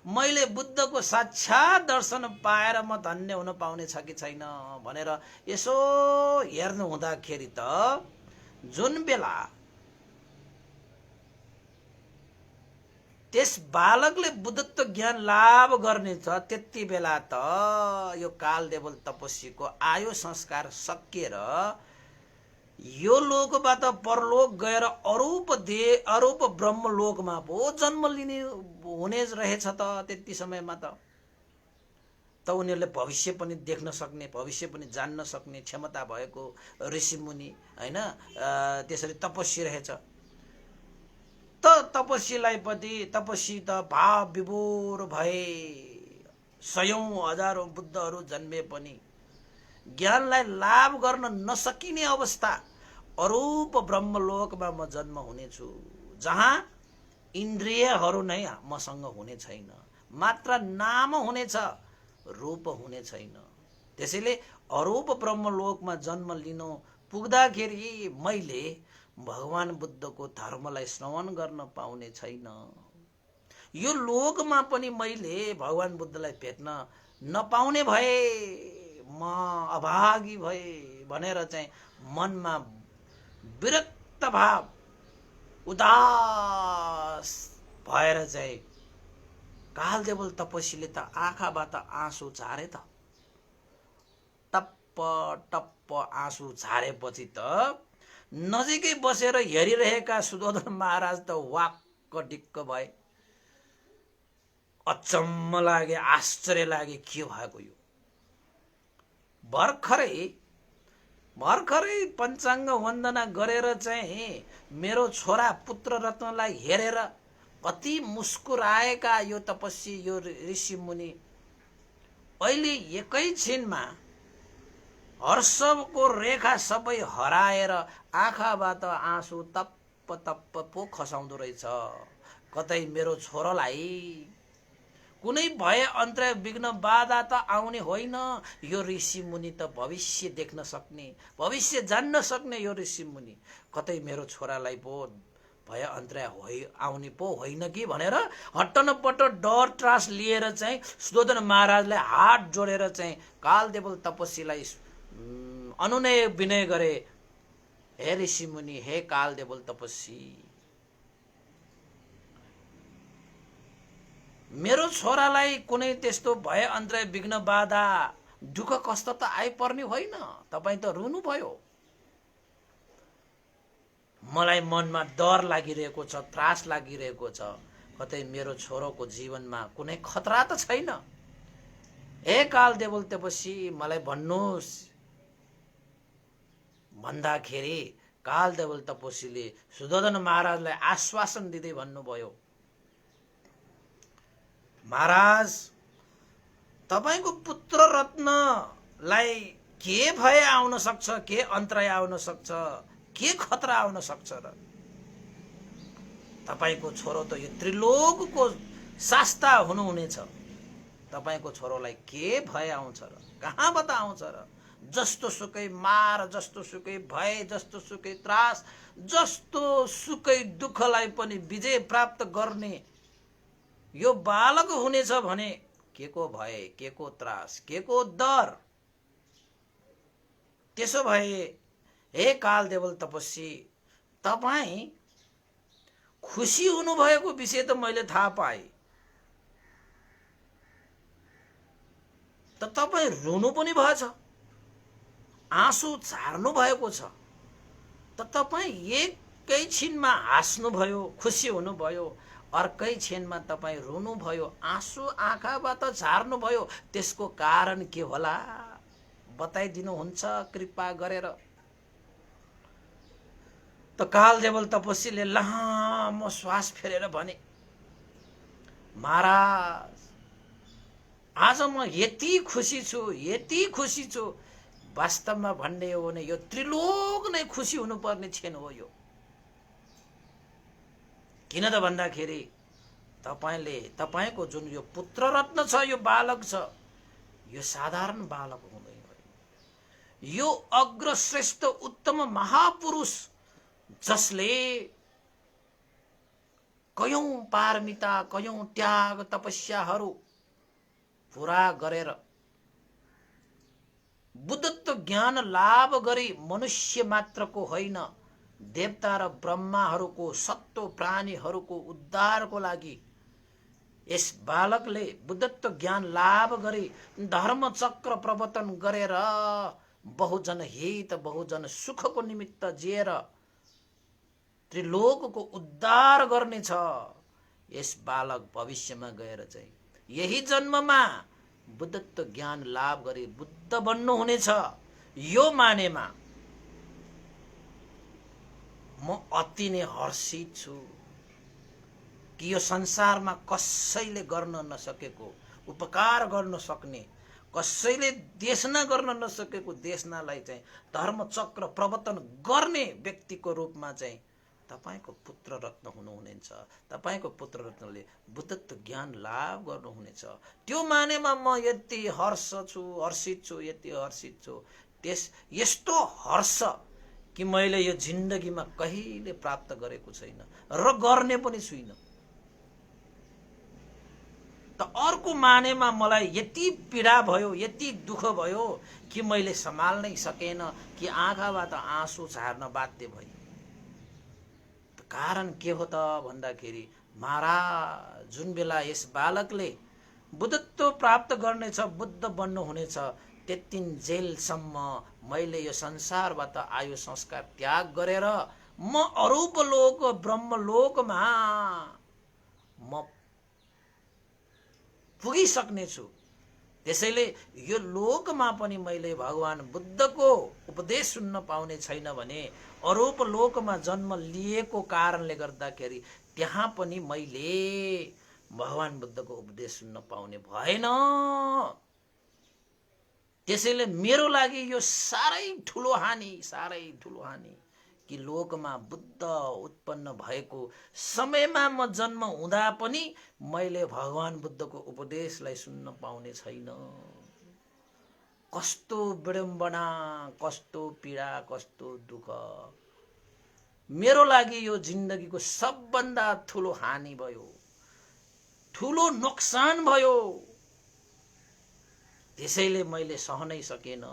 मैले बुद्धको साक्षात दर्शन पाएर म धन्य हुन पाउने छ कि छैन भनेर यसो हेर्नु हुँदाखेरि त जुन बेला त्यस बालकले बुद्धत्व ज्ञान लाभ गर्नेछ, त्यति बेला त यो कालदेवल तपस्वीको आयु संस्कार सकिएर यो लोकबाट परलोक गएर अरूप ब्रह्मलोकमा पो जन्म लिने हुने रहेछ त। त्यति समयमा त उनीहरूले भविष्य पनि देख्न सक्ने, भविष्य पनि जान्न सक्ने क्षमता भएको ऋषिमुनि होइन, त्यसरी तपस्वी रहेछ। त तपस्वी त भाव विभोर भए, सयौं हजारौं बुद्धहरू जन्मे पनि ज्ञानलाई लाभ गर्न नसकिने अवस्था, अरूप ब्रह्मलोकमा म जन्म हुनेछु जहाँ इन्द्रियहरू नै मसँग हुने छैन, मात्र नाम हुनेछ, रूप हुने छैन। त्यसैले अरूप ब्रह्मलोकमा जन्म लिनु पुग्दाखेरि मैले भगवान बुद्धको धर्मलाई श्रवण गर्न पाउने छैन, यो लोकमा पनि मैले भगवान बुद्धलाई भेट्न नपाउने भए, म अभागी भए भनेर चाहिँ मनमा विरक्त भाव, उदास भएर चाहिँ कालदेवल तपस्वीले त आँखाबाट आँसु झारे त। टप्प टप्प आँसु झारेपछि त नजिकै बसेर हेरिरहेका सुदोधन महाराज त वाक्क डिक्क भए, अचम्म लागे, आश्चर्य लागे, के भएको यो। भर्खरै पञ्चाङ्ग वन्दना गरेर चाहिँ मेरो छोरा पुत्र रत्नलाई हेरेर कति मुस्कुराएका यो तपस्वी, यो ऋषि मुनि अहिले एकैछिनमा हर्षको रेखा सबै हराएर आँखाबाट आँसु तप्प तप्प पो खसाउँदो रहेछ। कतै मेरो छोरालाई कुनै भय अन्तराय विघ्न बाधा त आउने होइन, यो ऋषि मुनि त भविष्य देख्न सक्ने, भविष्य जान्न सक्ने यो ऋषि मुनि, कतै मेरो छोरालाई पो भय अन्तराय आउने पो होइन कि भनेर हट्टनपट्ट डर त्रास लिएर चाहिँ सुदोधन महाराजलाई हात जोडेर चाहिँ कालदेवल तपस्वीलाई अनुनय विनय गरे, हे ऋषि मुनि, हे कालदेवल तपस्वी, मेरो छोरालाई कुनै त्यस्तो भय अन्तराय विघ्न बाधा दुःख कष्ट त आइपर्ने होइन, तपाईँ त रुनु भयो, मलाई मनमा डर लागिरहेको छ, त्रास लागिरहेको छ, कतै मेरो छोरोको जीवनमा कुनै खतरा त छैन, हे कालदेवल तपस्वी मलाई भन्नुहोस् भन्दाखेरि कालदेवल तपस्वीले सुदोधन महाराजलाई आश्वासन दिँदै भन्नुभयो, महाराज तपाईको पुत्र रत्नलाई के भय आउन सक्छ, के अन्तराय आउन सक्छ, के खतरा आउन सक्छ र? तपाईको छोरो त यो त्रिलोकको शास्ता हुनुहुनेछ, तपाईको छोरोलाई के भय आउँछ र, कहाँबाट आउँछ र? जस्तो सुकै मार, जस्तो सुकै भय, जस्तो सुकै त्रास, जस्तो सुकै दुःखलाई पनि विजय प्राप्त गर्ने यो बालक हुनेछ भने के को भय, के को त्रास, के को डर? त्यसो भए हे कालदेवल तपस्वी, तपाईँ खुसी हुनुभएको विषय त मैले थाहा पाएँ, त तपाईँ रुनु पनि भएछ, आँसु झार्नु भएको छ, त तपाईँ एकैछिनमा हाँस्नु भयो, खुसी हुनुभयो, अर्कै क्षणमा तपाईँ रुनु भयो, आँसु आँखाबाट झार्नु भयो, त्यसको कारण के होला बताइदिनुहुन्छ कृपा गरेर? त कालदेवल तपस्वीले लामो श्वास फेरेर भने, महाराज आज म यति खुसी छु, वास्तवमा भन्ने हो भने यो त्रिलोक नै खुसी हुनुपर्ने क्षण हो। यो किन त भन्दाखेरि तपाईँको जुन यो पुत्र रत्न छ, यो बालक छ, यो साधारण बालक हुँदैन। यो अग्रश्रेष्ठ उत्तम महापुरुष जसले कयौं पारमिता, कयौं त्याग तपस्याहरू पूरा गरेर बुद्धत्व ज्ञान लाभ गरी मनुष्य मात्रको होइन, देवता र ब्रह्माहरूको, सत्व प्राणीहरूको उद्धारको लागि यस बालकले बुद्धत्व ज्ञान लाभ गरी धर्म चक्र प्रवर्तन गरेर बहुजन हित, बहुजन सुखको निमित्त जिएर त्रिलोकको उद्धार गर्नेछ। यस बालक भविष्यमा गएर चाहिँ यही जन्ममा बुद्धत्व ज्ञान लाभ गरी बुद्ध बन्नु हुनेछ। यो मानेमा म अति नै हर्षित छु कि यो संसारमा कसैले गर्न नसकेको उपकार गर्न सक्ने, कसैले देशना गर्न नसकेको देशनालाई चाहिँ धर्म चक्र प्रवर्तन गर्ने व्यक्तिको रूपमा चाहिँ तपाईको पुत्र रत्न हुनुहुनेछ। तपाईको पुत्र रत्नले बुद्धत्व ज्ञान लाभ गर्नुहुनेछ। त्यो मानेमा म यति हर्षित छु, यति हर्षित छु। यस्तो हर्ष कि मैले यो जिन्दगीमा कहिले प्राप्त गरेको छैन र गर्ने पनि छुइनँ। त अर्को मानेमा मलाई यति पीडा भयो, यति दुःख भयो कि मैले सम्हाल्नै सकेन, कि आँखाबाट आँसु झार्न बाध्य भए। कारण के हो त भन्दाखेरि, महाराज जुन बेला यस बालकले बुद्धत्व प्राप्त गर्नेछ, बुद्ध बन्नु हुनेछ, त्यतिन्जेलसम्म मैले यो संसारबाट आयु संस्कार त्याग गरेर म अरूप लोक ब्रह्मलोकमा म पुगिसक्ने छु। त्यसैले यो लोकमा पनि मैले भगवान बुद्धको उपदेश सुन्न पाउने छैन भने अरूप लोकमा जन्म लिएको कारणले गर्दाखेरि त्यहाँ पनि मैले भगवान बुद्धको उपदेश सुन्न पाउने भएन। त्यसैले मेरो लागि यो साह्रै ठुलो हानि कि लोकमा बुद्ध उत्पन्न भएको समयमा म जन्म हुँदा पनि मैले भगवान बुद्धको उपदेशलाई सुन्न पाउने छैन। कस्तो विडम्बना, कस्तो पीडा, कस्तो दुःख। मेरो लागि यो जिन्दगीको सबभन्दा ठुलो हानि भयो, ठुलो नोक्सान भयो। त्यसैले मैले सहनै सकेन।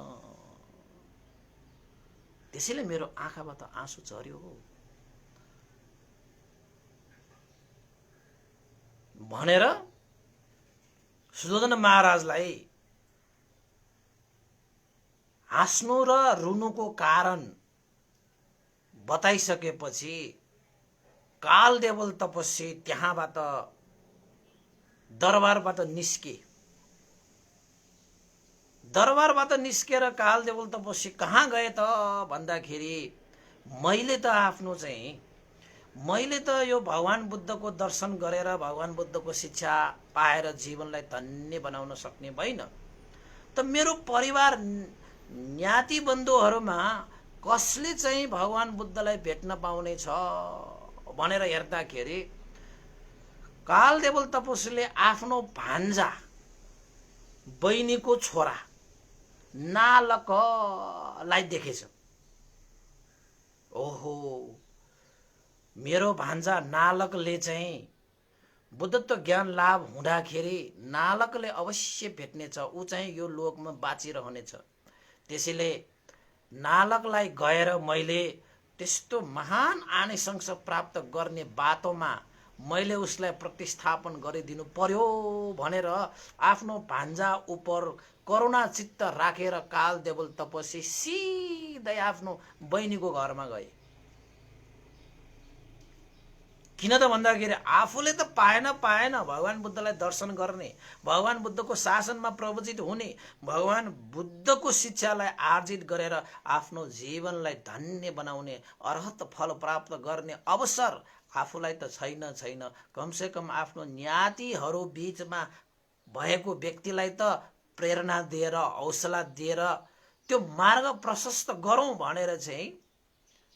त्यसैले मेरो आँखाबाट आँसु झर्यो भनेर सुयोधन महाराजलाई हाँस्नु र रुनुको कारण बताइसकेपछि कालदेवल तपस्वी त्यहाँबाट दरबारबाट निस्केर कालदेवल तपस्वी कहाँ गए त भन्दाखेरि, मैले त यो भगवान बुद्धको दर्शन गरेर भगवान बुद्धको शिक्षा पाएर जीवनलाई धन्य बनाउन सक्ने भइन। त मेरो परिवार ज्ञाति बन्धुहरूमा कसले चाहिँ भगवान बुद्धलाई भेट्न पाउने छ भनेर हेर्दाखेरि कालदेवल तपस्वीले आफ्नो भान्जा बहिनीको छोरा नालकलाई देखेछ। ओहो, मेरो भान्जा नालकले चाहिँ बुद्धत्व ज्ञान लाभ हुँदाखेरि नालकले अवश्य भेट्नेछ, ऊ चाहिँ यो लोकमा बाँचिरहनेछ। त्यसैले नालकलाई गएर मैले त्यस्तो महान आनिसंस प्राप्त गर्ने बाटोमा मैले उसलाई प्रतिस्थापन गरिदिनु पर्यो भनेर आफ्नो भान्जा उप करुणा चित्त राखेर कालदेवल तपस्वी सिधै आफ्नो बहिनीको घरमा गए। किन त भन्दाखेरि आफूले त पाएन भगवान बुद्धलाई दर्शन गर्ने, भगवान बुद्धको शासनमा प्रवचित हुने, भगवान बुद्धको शिक्षालाई आर्जित गरेर आफ्नो जीवनलाई धन्य बनाउने अर्हत फल प्राप्त गर्ने अवसर आफूलाई त छैन। कमसे कम आफ्नो ज्ञातिहरू बीचमा भएको व्यक्तिलाई त प्रेरणा दिएर, हौसला दिएर त्यो मार्ग प्रशस्त गरौँ भनेर चाहिँ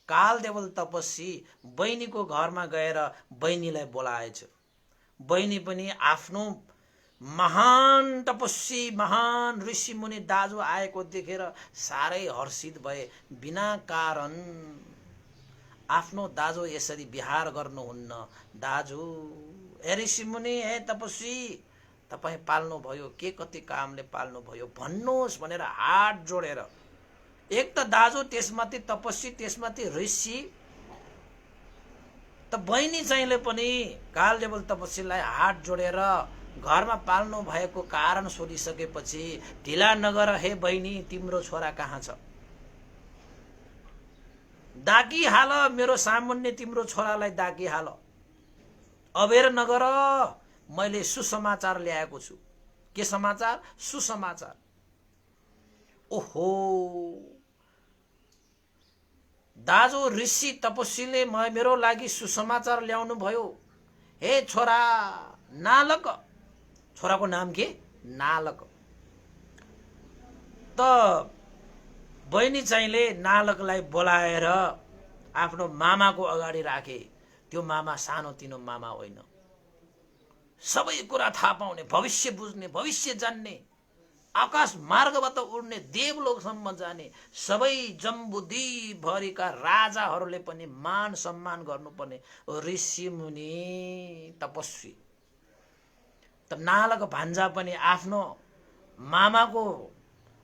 कालदेवल तपस्वी बहिनीको घरमा गएर बहिनीलाई बोलाएछ। बहिनी पनि आफ्नो महान तपस्वी महान ऋषि मुनि दाजु आएको देखेर साह्रै हर्षित भए। बिना कारण आफ्नो दाजु यसरी विहार गर्नुहुन्न। दाजु, हे ऋषि मुनि, हे तपस्वी, तपाईँ पाल्नु भयो, के कति कामले पाल्नु भयो भन्नुहोस् भनेर हात जोडेर, एक त दाजु, त्यसमाथि तपस्वी, त्यसमाथि ऋषि, त बहिनी चाहिँले पनि कालदेवल तपस्वीलाई हात जोडेर घरमा पाल्नु भएको कारण सोधिसकेपछि, ढिला नगर हे बहिनी, तिम्रो छोरा कहाँ छ? डाकी हाल, मेरो सामुन्ने तिम्रो छोरालाई डाकी हाल। अबेर नगर, मैले सुसमाचार ल्याएको छु। के समाचार? सुसमाचार। ओहो, दाजु ऋषि तपस्वीले मेरो लागि सुसमाचार ल्याउनु भयो। हे छोरा नालक, छोराको नाम के? नालक। त बहिनी चाहिँले नालकलाई बोलाएर आफ्नो मामाको अगाडि राखे। त्यो मामा सानोतिनो मामा होइन, सबै कुरा थाहा पाउने, भविष्य बुझ्ने, भविष्य जान्ने, आकाश मार्गबाट उड्ने, देवलोकसम्म जाने, सबै जम्बुदी भरिका राजाहरूले पनि मान सम्मान गर्नुपर्ने ऋषि मुनि तपस्वी। त नालक भान्जा पनि आफ्नो मामाको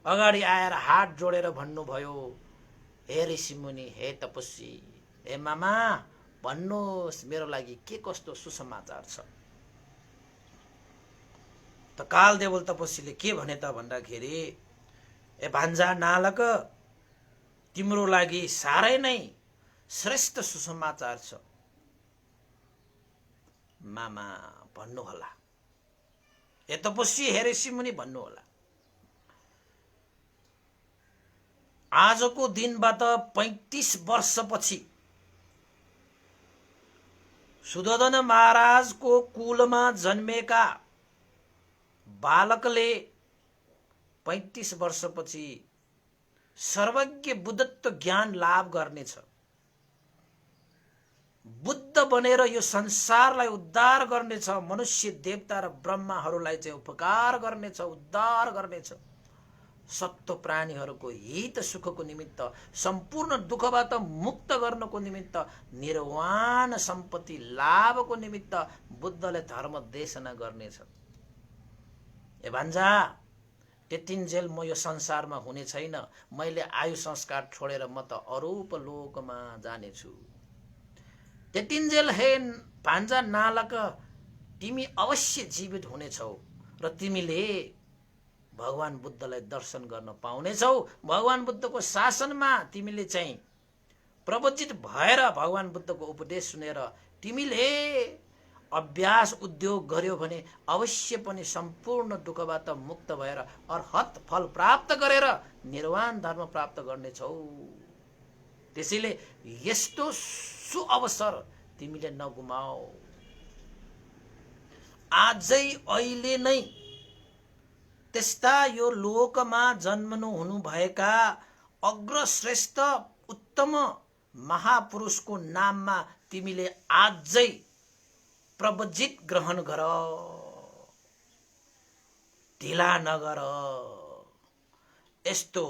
अगाडि आएर हात जोडेर भन्नुभयो, हे ऋषि मुनि, हे तपस्वी, हे मामा, भन्नुहोस् मेरो लागि के कस्तो सुसमाचार छ? त कालदेवल तपस्वीले के भने त भन्दाखेरि, ए भान्जा नालक, तिम्रो लागि साह्रै नै श्रेष्ठ सुसमाचार छ। मामा भन्नुहोला, हे तपस्वी, हे ऋषि मुनि भन्नुहोला। आजको दिनबाट 35 वर्षपछि सुदोधन महाराजको कुलमा जन्मेका बालकले 35 वर्षपछि सर्वज्ञ बुद्धत्व ज्ञान लाभ गर्नेछ। बुद्ध बनेर यो संसारलाई उद्धार गर्नेछ। मनुष्य, देवता र ब्रह्माहरूलाई चाहिँ उपकार गर्नेछ, उद्धार गर्नेछ। सत्व प्राणीहरूको हित सुखको निमित्त, सम्पूर्ण दुःखबाट मुक्त गर्नको निमित्त, निर्वाण सम्पत्ति लाभको निमित्त बुद्धले धर्म देशना गर्नेछ। ए भान्जा, त्यतिन्जेल म यो संसारमा हुने छैन। मैले आयु संस्कार छोडेर म त अरूप लोकमा जानेछु। त्यतिन्जेल हे भान्जा नालक, तिमी अवश्य जीवित हुनेछौ र तिमीले भगवान बुद्धलाई दर्शन गर्न पाउनेछौ। भगवान बुद्धको शासनमा तिमीले चाहिँ प्रवचित भएर भगवान बुद्धको उपदेश सुनेर तिमीले अभ्यास उद्योग गर्यो भने अवश्य पनि सम्पूर्ण दुःखबाट मुक्त भएर अर्हत फल प्राप्त गरेर निर्वाण धर्म प्राप्त गर्नेछौ। त्यसैले यस्तो सुअवसर तिमीले नगुमाऊ। आजै अहिले नै त्यस्ता यो लोकमा जन्मनु हुनु भएका अग्रश्रेष्ठ उत्तम महापुरुषको नाममा तिमीले आजै प्रवचित ग्रहण गर, ढिला नगर। यस्तो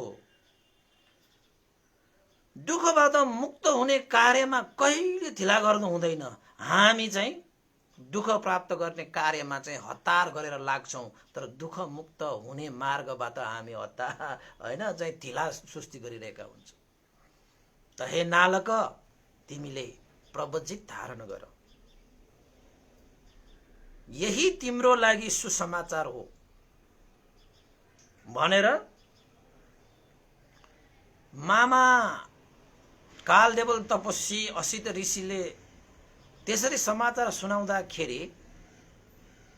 दुःखबाट मुक्त हुने कार्यमा कहिले ढिला गर्नु हुँदैन। हामी चाहिँ दुःख प्राप्त गर्ने कार्यमा चाहिँ हतार गरेर लाग्छौं, तर दुःख मुक्त हुने मार्गबाट हामी हतार होइन चाहिँ ढिला सुस्ती गरिरहेका हुन्छौं। त हे नालक, तिमीले प्रवचित धारण गर, यही तिम्रो लागि सुसमाचार हो भनेर मामा कालदेवल तपस्वी असित ऋषिले त्यसरी समाचार सुनाउँदाखेरि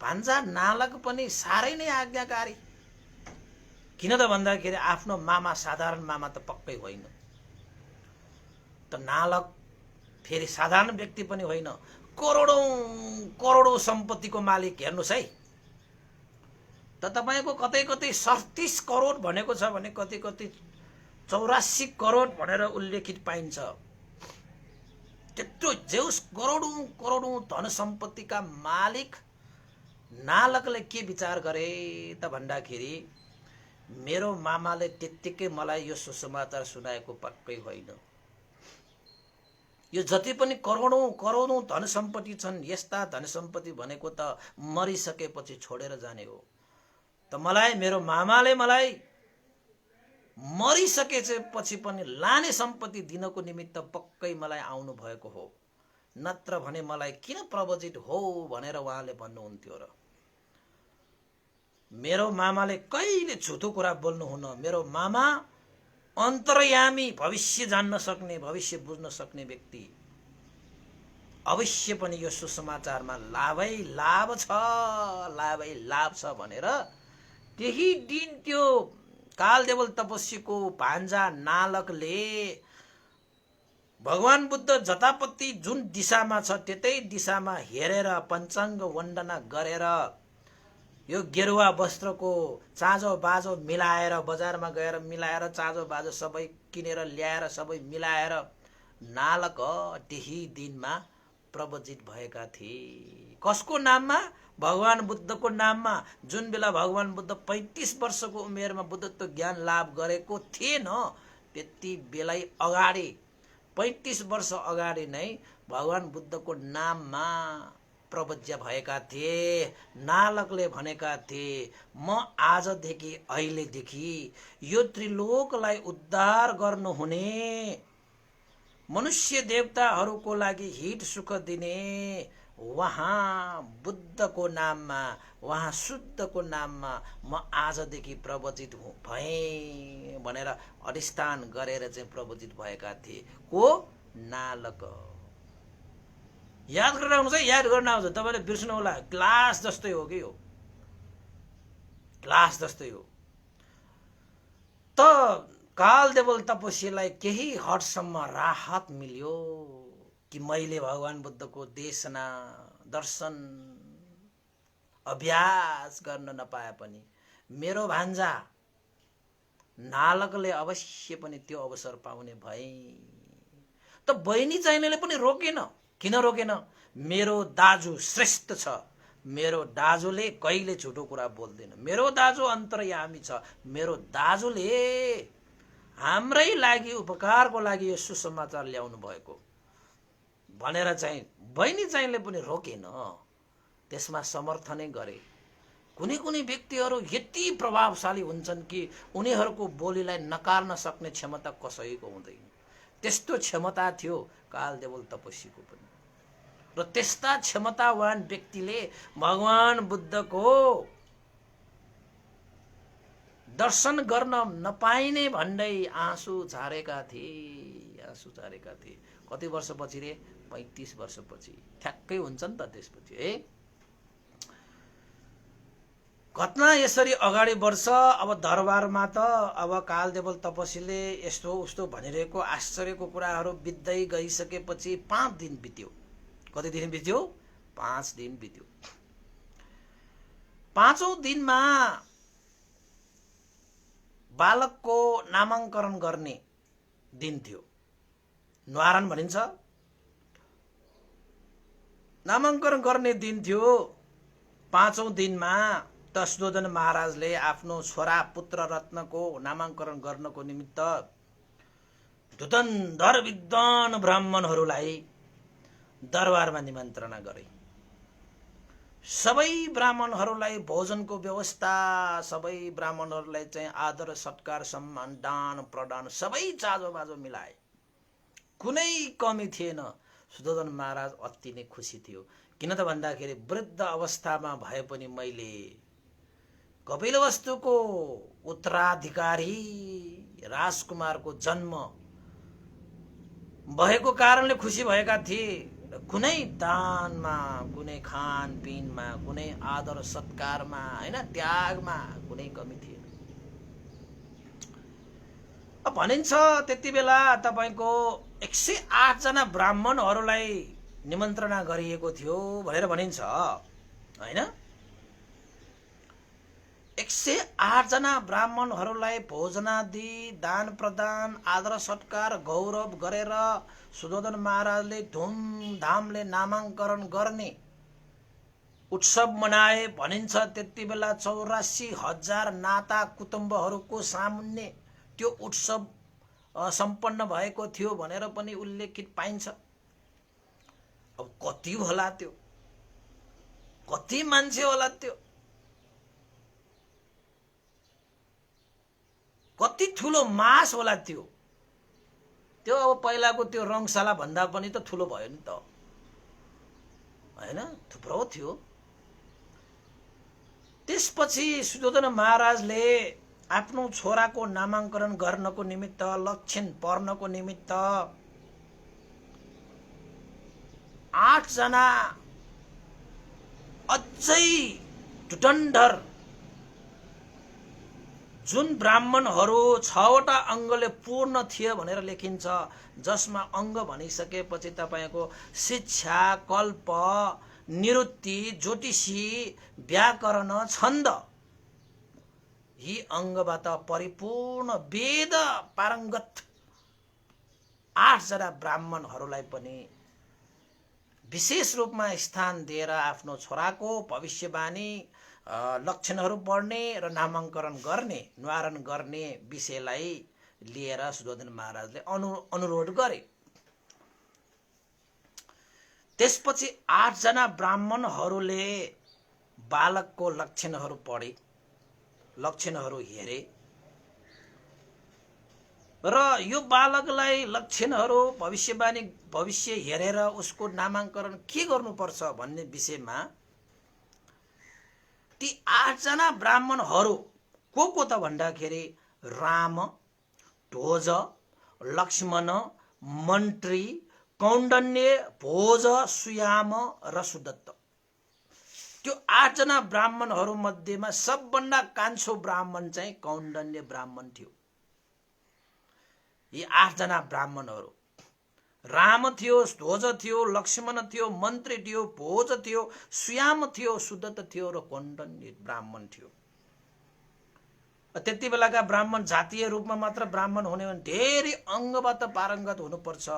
भान्जा नालक पनि साह्रै नै आज्ञाकारी। किन त भन्दाखेरि आफ्नो मामा साधारण मामा त पक्कै होइन। त नालक फेरि साधारण व्यक्ति पनि होइन, करोडौं करोडौं सम्पत्तिको मालिक। हेर्नुहोस् है, त तपाईको कतै कतै 37 करोड भनेको छ भने कतै कतै 84 करोड भनेर उल्लेखित पाइन्छ। त्यत्रो जेउस करोडौं करोडौं धन सम्पत्तिका मालिक नालकले के विचार गरे त भन्दाखेरि मेरो मामाले त्यत्तिकै मलाई यो सुसमाचार सुनाएको पक्कै होइन। यो जति पनि करोडौं करोडौं धन सम्पत्ति छन्, यस्ता धन सम्पत्ति भनेको त मरिसकेपछि छोडेर जाने हो। त मलाई मेरो मामाले मलाई मरिसकेपछि पनि लाने सम्पत्ति दिनको निमित्त पक्कै मलाई आउनु भएको हो, नत्र भने मलाई किन प्रवजित हो भनेर उहाँले भन्नुहुन्थ्यो। र मेरो मामाले कहिले झुटो कुरा बोल्नुहुन्न। मेरो मामा अन्तर्यामी, भविष्य जान्न सक्ने, भविष्य बुझ्न सक्ने व्यक्ति। अवश्य पनि यो सुसमाचारमा लाभै लाभ छ, लाभै लाभ छ भनेर त्यही दिन त्यो कालदेवल तपस्वीको भान्जा नालकले भगवान बुद्ध जतापत्ति जुन दिशामा छ त्यतै दिशामा हेरेर पञ्चाङ्ग वन्दना गरेर यो गेरुवा वस्त्रको चाँजो बाजो मिलाएर बजारमा गएर मिलाएर चाँजो बाजो सबै किनेर ल्याएर सबै मिलाएर नालक त्यही दिनमा प्रवजित भएका थिए। कसको नाममा? भगवान बुद्धको नाममा। जुन बेला भगवान बुद्ध 35 वर्षको उमेरमा बुद्धत्व ज्ञान लाभ गरेको थिएन, त्यति बेलै अगाडि 35 वर्ष अगाडि नै भगवान बुद्धको नाममा प्रवज्य भएका थिए। नालकले भनेका थिए, म आजदेखि अहिलेदेखि यो त्रिलोकलाई उद्धार गर्नुहुने, मनुष्य देवताहरूको लागि हित सुख दिने वहाँ बुद्धको नाममा, वहाँ शुद्धको नाममा म आजदेखि प्रवचित भएँ भनेर अधिष्ठान गरेर चाहिँ प्रवचित भएका थिए। को? नालक। याद गरेर आउनुहोस् है, याद गर्न आउँछ, तपाईँले बिर्सनु होला। क्लास जस्तै हो कि यो, क्लास जस्तै हो। त कालदेवल तपस्वीलाई केही हदसम्म राहत मिल्यो कि मैले भगवान बुद्धको देशना दर्शन अभ्यास गर्न नपाए पनि मेरो भान्जा नालकले अवश्य पनि त्यो अवसर पाउने भए। त बहिनी चाहिनेले पनि रोकेन। किन रोकेन? मेरो दाजु श्रेष्ठ छ, मेरो दाजुले कहिले झुटो कुरा बोल्दैन, मेरो दाजु अन्तर्यामी छ, मेरो दाजुले हाम्रै लागि उपकारको लागि यो सुसमाचार ल्याउनु भएको भनेर चाहिँ बहिनी चाहिँले पनि रोकेन, त्यसमा समर्थनै गरे। कुनै कुनै व्यक्तिहरू यति प्रभावशाली हुन्छन् कि उनीहरूको बोलीलाई नकार्न सक्ने क्षमता कसैको हुँदैन। त्यस्तो क्षमता थियो कालदेवल तपस्वीको पनि। र त्यस्ता क्षमतावान व्यक्तिले भगवान बुद्धको दर्शन गर्न नपाइने भन्दै आँसु झारेका थिए, आँसु झारेका थिए। कति वर्षपछि रे? 35 वर्षपछि। ठ्याक्कै हुन्छ नि त त्यसपछि है। घटना यसरी अगाडि बढ्छ। अब दरबारमा त अब कालदेवल तपस्वीले यस्तो उस्तो भनिरहेको आश्चर्यको कुराहरू बित्दै गइसकेपछि 5 दिन बित्यो। कति दिन बित्यो? 5 दिन बित्यो। 5औं दिनमा बालकको नामाङ्करण गर्ने दिन थियो। न्वारन भनिन्छ। नामाङ्करण गर्ने दिन थियो। 5औं दिनमा तसोधन महाराजले आफ्नो छोरा पुत्र रत्नको नामाङ्करण गर्नको निमित्त धुतन्धर विद्वान ब्राह्मणहरूलाई दरबारमा निमन्त्रणा गरे। सबै ब्राह्मणहरूलाई भोजनको व्यवस्था, सबै ब्राह्मणहरूलाई चाहिँ आदर सत्कार सम्मान दान प्रदान सबै चाँजो बाजो मिलाए। कुनै कमी थिएन। सुधोधन महाराज अति नै खुसी थियो। किन त भन्दाखेरि वृद्ध अवस्थामा भए पनि मैले कपिलवस्तुको उत्तराधिकारी राजकुमारको जन्म भएको कारणले खुसी भएका थिए। कुनै दानमा, कुनै खानपिनमा, कुनै आदर सत्कारमा, हैन, त्यागमा कुनै कमी थिएन। भनिन्छ त्यति बेला तपाईको 108 जना ब्राह्मणहरूलाई निमन्त्रणा गरिएको थियो भनेर भनिन्छ, हैन। 108 जना ब्राह्मणहरूलाई भोजनादि दान प्रदान आदर सत्कार गौरव गरेर सुयोधन महाराजले धुमधामले नामाङ्करण गर्ने उत्सव मनाए भनिन्छ। त्यति बेला 84,000 नाता कुटुम्बहरूको सामुन्ने त्यो उत्सव सम्पन्न भएको थियो भनेर पनि उल्लेखित पाइन्छ। अब कति होला त्यो, कति मान्छे होला त्यो, कति ठुलो मास होला त्यो। त्यो अब पहिलाको त्यो रङशाला भन्दा पनि त ठुलो भयो नि त, हैन? थुप्रो थियो। त्यसपछि सुयोधन महाराजले आफ्नो छोराको नामाङ्करण गर्नको निमित्त, लक्षण पर्नको निमित्त 8 जना अझै टुटन्डर जुन ब्राह्मणहरू 6वटा अङ्गले पूर्ण थिए भनेर लेखिन्छ, जसमा अङ्ग भनिसकेपछि तपाईको शिक्षा, कल्प, निरुक्ति, ज्योतिषी, व्याकरण, छन्द, यी अङ्गबाट परिपूर्ण वेद पारङ्गत 8 जना ब्राह्मणहरूलाई पनि विशेष रूपमा स्थान दिएर आफ्नो छोराको भविष्यवाणी लक्षणहरू पढ्ने र नामाङ्करण गर्ने, निवारण गर्ने विषयलाई लिएर सुयोधन महाराजले अनुरोध गरे। त्यसपछि 8 जना ब्राह्मणहरूले बालकको लक्षणहरू पढे, लक्षणहरू हेरे र यो बालकलाई लक्षणहरू भविष्यवाणी भविष्य हेरेर उसको नामाङ्करण के गर्नुपर्छ भन्ने विषयमा ती 8 जना ब्राह्मणहरू को त भन्दाखेरि राम, ध्वज, लक्ष्मण, मन्त्री, कौण्डन्य, भोज, सुयाम र सुदत्त। त्यो 8 जना ब्राह्मणहरू मध्येमा सबभन्दा कान्छो ब्राह्मण चाहिँ कौण्डन्य ब्राह्मण थियो। यी 8 जना ब्राह्मणहरू राम थियो, ध्वज थियो, लक्ष्मण थियो, मन्त्री थियो, भोज थियो, सुयाम थियो, सुदत्त थियो र कौण्डन्य ब्राह्मण थियो। त्यति बेलाका ब्राह्मण जातीय रूपमा मात्र ब्राह्मण हुने भने धेरै अङ्गबाट पारङ्गत हुनुपर्छ,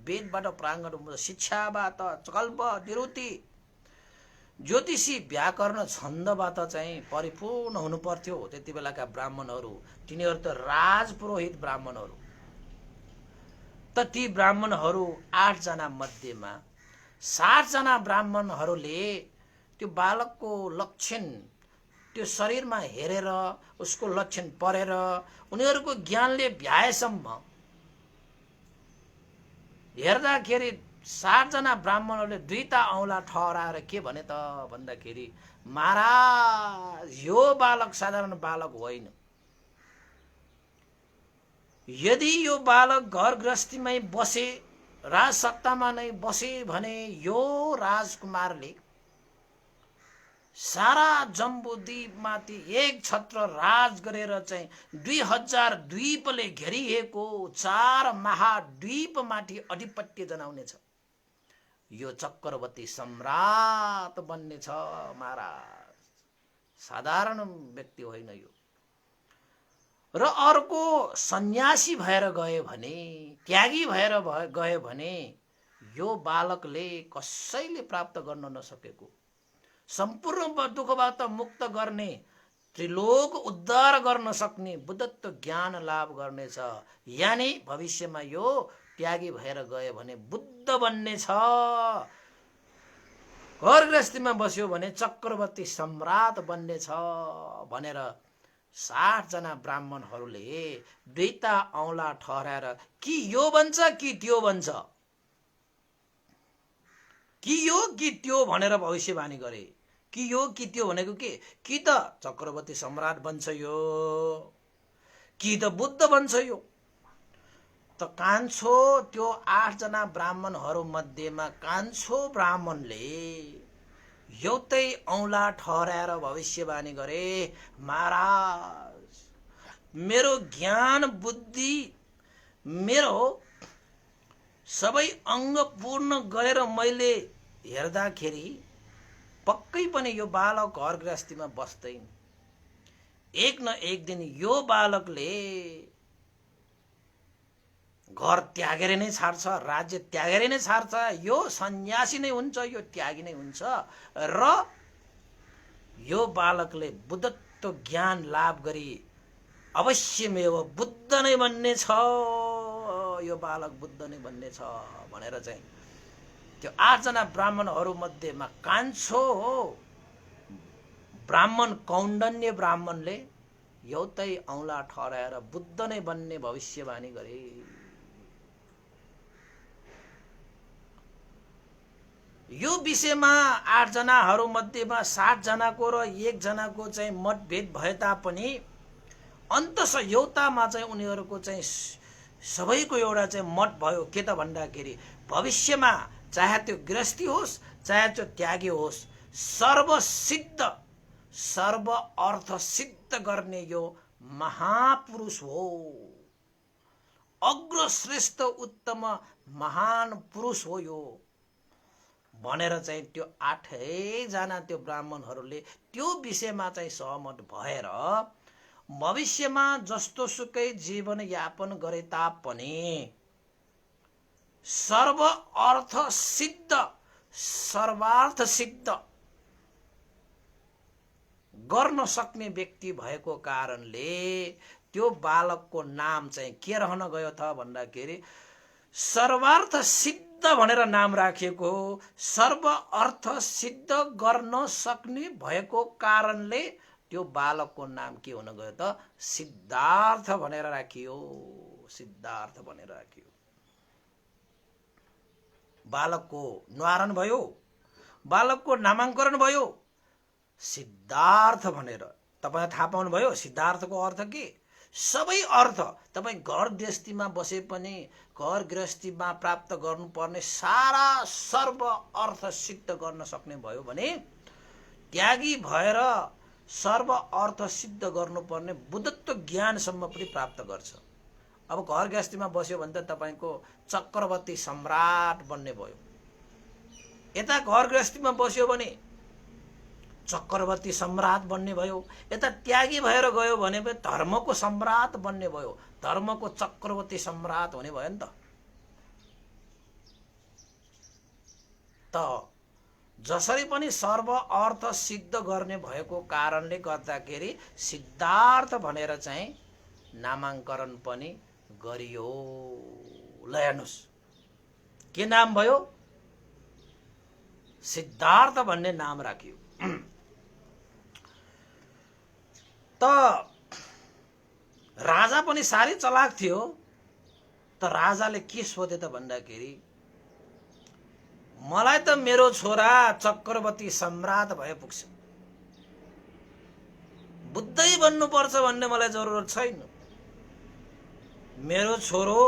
वेदबाट पारङ्गत हुनुपर्छ, शिक्षाबाट, कल्प, निरुक्ति, ज्योतिषी, व्याकरण, छन्दबाट चाहिँ परिपूर्ण हुनुपर्थ्यो त्यति बेलाका ब्राह्मणहरू। तिनीहरू त राजपुरोहित ब्राह्मणहरू। त ती ब्राह्मणहरू 8 जना मध्येमा 7 जना ब्राह्मणहरूले त्यो बालकको लक्षण त्यो शरीरमा हेरेर उसको लक्षण पढेर उनीहरूको ज्ञानले भ्याएसम्म हेर्दाखेरि 7 जना ब्राह्मणहरूले 2टा औँला ठहराएर के भने त भन्दाखेरि, महाराज यो बालक साधारण बालक होइन। यदि यो बालक घर गृहस्थीमै बसे, राजसत्तामा नै बसे भने यो राजकुमारले सारा जम्बूद्वीपमाथि एक छत्र राज गरेर चाहिँ 2000 द्वीपले घेरिएको 4 महाद्वीपमाथि अधिपत्य जनाउनेछ। यो चक्रवर्ती सम्राट बन्नेछ महाराज, साधारण व्यक्ति होइन यो। र अर्को सन्यासी भएर गयो भने, त्यागी भएर गयो भने यो बालकले कसैले प्राप्त गर्न नसकेको सम्पूर्ण दुःखबाट मुक्त गर्ने, त्रिलोक उद्धार गर्न सक्ने बुद्धत्व ज्ञान लाभ गर्नेछ। यानी भविष्यमा यो त्यागी भएर गयो भने बुद्ध बन्नेछ, घर गृहस्थीमा बस्यो भने चक्रवर्ती सम्राट बन्नेछ भनेर 7 जना ब्राह्मणहरूले 2टा औँला ठहराएर कि यो भन्छ कि त्यो भन्छ, कि यो कि त्यो भनेर भविष्यवाणी गरे। कि यो कि त्यो भनेको के, कि त चक्रवर्ती सम्राट बन्छ यो, कि त बुद्ध बन्छ यो। त कान्छो त्यो 8 जना ब्राह्मणहरू मध्येमा कान्छो ब्राह्मणले एउटै औँला ठहराएर भविष्यवाणी गरे, महाराज मेरो ज्ञान बुद्धि मेरो सबै अङ्ग पूर्ण गरेर मैले हेर्दाखेरि पक्कै पनि यो बालक घर गृहस्थीमा बस्दैन। एक न एक दिन यो बालकले घर त्यागेर नै छाड्छ, राज्य त्यागेर नै छाड्छ, यो सन्यासी नै हुन्छ, यो त्यागी नै हुन्छ। र यो बालकले बुद्धत्व ज्ञान लाभ गरी अवश्यमेव बुद्ध नै बन्ने छ, यो बालक बुद्ध नै बन्ने छ भनेर चाहिँ त्यो 8 जना ब्राह्मणहरू मध्येमा कान्छो हो ब्राह्मण कौण्डन्य ब्राह्मणले एउटै औँला ठहराएर बुद्ध नै बन्ने भविष्यवाणी गरे। यो विषयमा 8 जनाहरू मध्येमा 60 जनाको र 1 जनाको चाहिँ मतभेद भए तापनि अन्तस एउटामा चाहिँ उनीहरूको चाहिँ सबैको एउटा चाहिँ मत भयो। के त भन्दाखेरि भविष्यमा चाहे त्यो गृहस्थी होस् चाहे त्यो त्यागी होस्, सर्वसिद्ध सर्व अर्थ सिद्ध गर्ने यो महापुरुष हो, अग्रश्रेष्ठ उत्तम महान पुरुष हो यो भनेर चाहिँ त्यो 8 जना त्यो ब्राह्मणहरूले त्यो विषयमा चाहिँ सहमत भएर भविष्यमा जस्तो सुकै जीवन यापन गरे तापनि सर्व अर्थ सिद्ध सर्वार्थ सिद्ध गर्न सक्ने व्यक्ति भएको कारणले त्यो बालकको नाम चाहिँ के रहन गयो त भन्दाखेरि सर्वार्थ सिद्ध भनेर नाम राखिएको हो। सर्व अर्थ सिद्ध गर्न सक्ने भएको कारणले त्यो बालकको नाम के हुन गयो त सिद्धार्थ भनेर राखियो, सिद्धार्थ भनेर राखियो। बालकको न्वारण भयो, बालकको नामाङ्करण भयो सिद्धार्थ भनेर। तपाईँ थाहा पाउनु भयो सिद्धार्थको अर्थ के? सबै अर्थ तपाईँ घर गृहस्थीमा बसे पनि घर गृहस्थीमा प्राप्त गर्नुपर्ने सारा सर्व अर्थ सिद्ध गर्न सक्ने भयो भने त्यागी भएर सर्व अर्थ सिद्ध गर्नुपर्ने बुद्धत्व ज्ञानसम्म पनि प्राप्त गर्छ। अब घर गृहस्थीमा बस्यो भने त तपाईँको चक्रवर्ती सम्राट बन्ने भयो। यता घर गृहस्थीमा बस्यो भने चक्रवर्ती सम्राट बन्ने भयो, यता त्यागी भएर गयो भने धर्मको सम्राट बन्ने भयो, धर्मको चक्रवर्ती सम्राट हुने भयो नि त। जसरी पनि सर्व अर्थ सिद्ध गर्ने भएको कारणले गर्दाखेरि सिद्धार्थ भनेर चाहिँ नामाङ्करण पनि गरियो। ल हेर्नुहोस् के नाम भयो? सिद्धार्थ भन्ने नाम राखियो। त राजा पनि साह्रै चलाक थियो। त राजाले के सोधे त भन्दाखेरि मलाई त मेरो छोरा चक्रवर्ती सम्राट भए पुग्छ, बुद्धै बन्नुपर्छ भन्ने मलाई जरुरत छैन। मेरो छोरो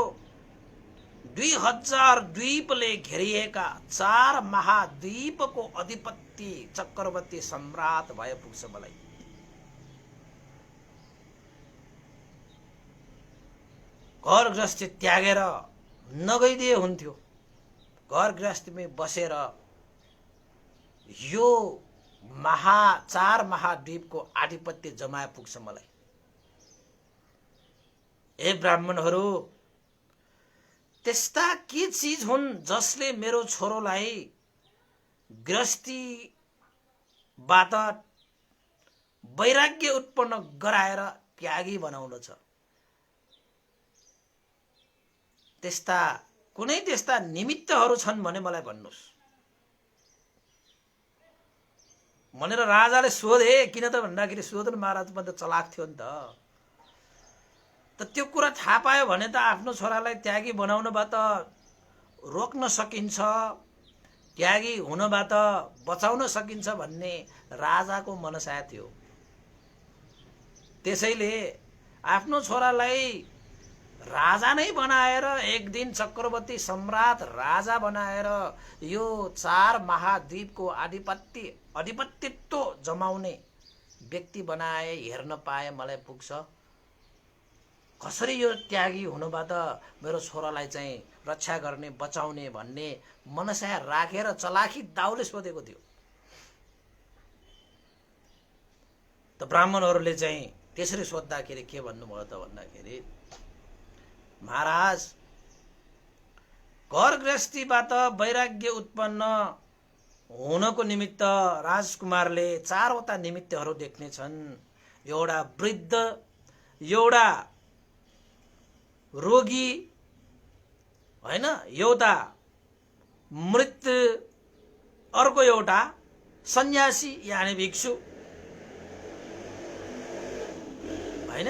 2000 द्वीपले घेरिएका 4 महाद्वीपको अधिपति चक्रवर्ती सम्राट भए पुग्छ मलाई। घर गृहस्थी त्यागेर नगइदिए हुन्थ्यो, घर गृहस्थीमै बसेर यो 4 महाद्वीपको आधिपत्य जमाए पुग्छ मलाई। ए ब्राह्मणहरू, त्यस्ता के चीज हुन् जसले मेरो छोरोलाई गृहस्थीबाट वैराग्य उत्पन्न गराएर त्यागी बनाउनु छ? त्यस्ता कुनै त्यस्ता निमित्तहरू छन् भने मलाई भन्नुहोस् भनेर राजाले सोधे। किन त भन्दाखेरि सुयोधन महाराज पनि त चलाक थियो नि त त्यो कुरा थाहा पायो भने त आफ्नो छोरालाई त्यागी बनाउनबाट रोक्न सकिन्छ, त्यागी हुनबाट बचाउन सकिन्छ भन्ने राजाको मनसाय थियो। त्यसैले आफ्नो छोरालाई राजा नै बनाएर एक दिन चक्रवर्ती सम्राट राजा बनाएर यो 4 महाद्वीपको अधिपत्यत्व जमाउने व्यक्ति बनाए हेर्न पाए मलाई पुग्छ। कसरी यो त्यागी हुनबाट मेरो छोरालाई चाहिँ रक्षा गर्ने बचाउने भन्ने मनसाय राखेर चलाखी दाउले सोधेको थियो। त ब्राह्मणहरूले चाहिँ त्यसरी सोद्धाखेरि के भन्नुभयो त भन्दाखेरि, महाराज घर गृहस्थीबाट वैराग्य उत्पन्न हुनको निमित्त राजकुमारले 4 वटा निमित्तहरू देख्ने छन्। एउटा वृद्ध, एउटा रोगी, हैन, एउटा मृत, अर्को एउटा सन्यासी यानी भिक्षु, हैन।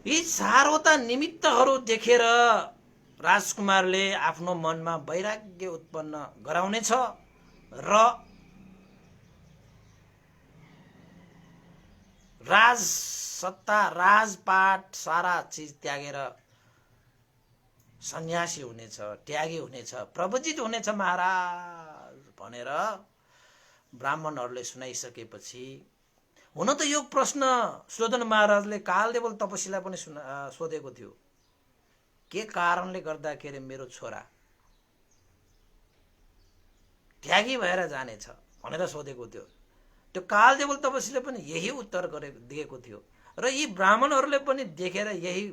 यी 4 वटा निमित्तहरू देखेर राजकुमारले आफ्नो मनमा वैराग्य उत्पन्न गराउनेछ र राजसत्ता, राजपाट सारा चिज त्यागेर सन्यासी हुनेछ, त्यागी हुनेछ, प्रवजित हुनेछ महाराज भनेर ब्राह्मणहरूले सुनाइसकेपछि, हुन त यो प्रश्न सुयोधन महाराजले कालदेवल तपस्वीलाई पनि सोधेको थियो, के कारणले गर्दाखेरि मेरो छोरा त्यागी भएर जानेछ भनेर सोधेको थियो। त्यो कालदेवल तपस्वीले पनि यही उत्तर दिएको थियो र यी ब्राह्मणहरूले पनि देखेर यही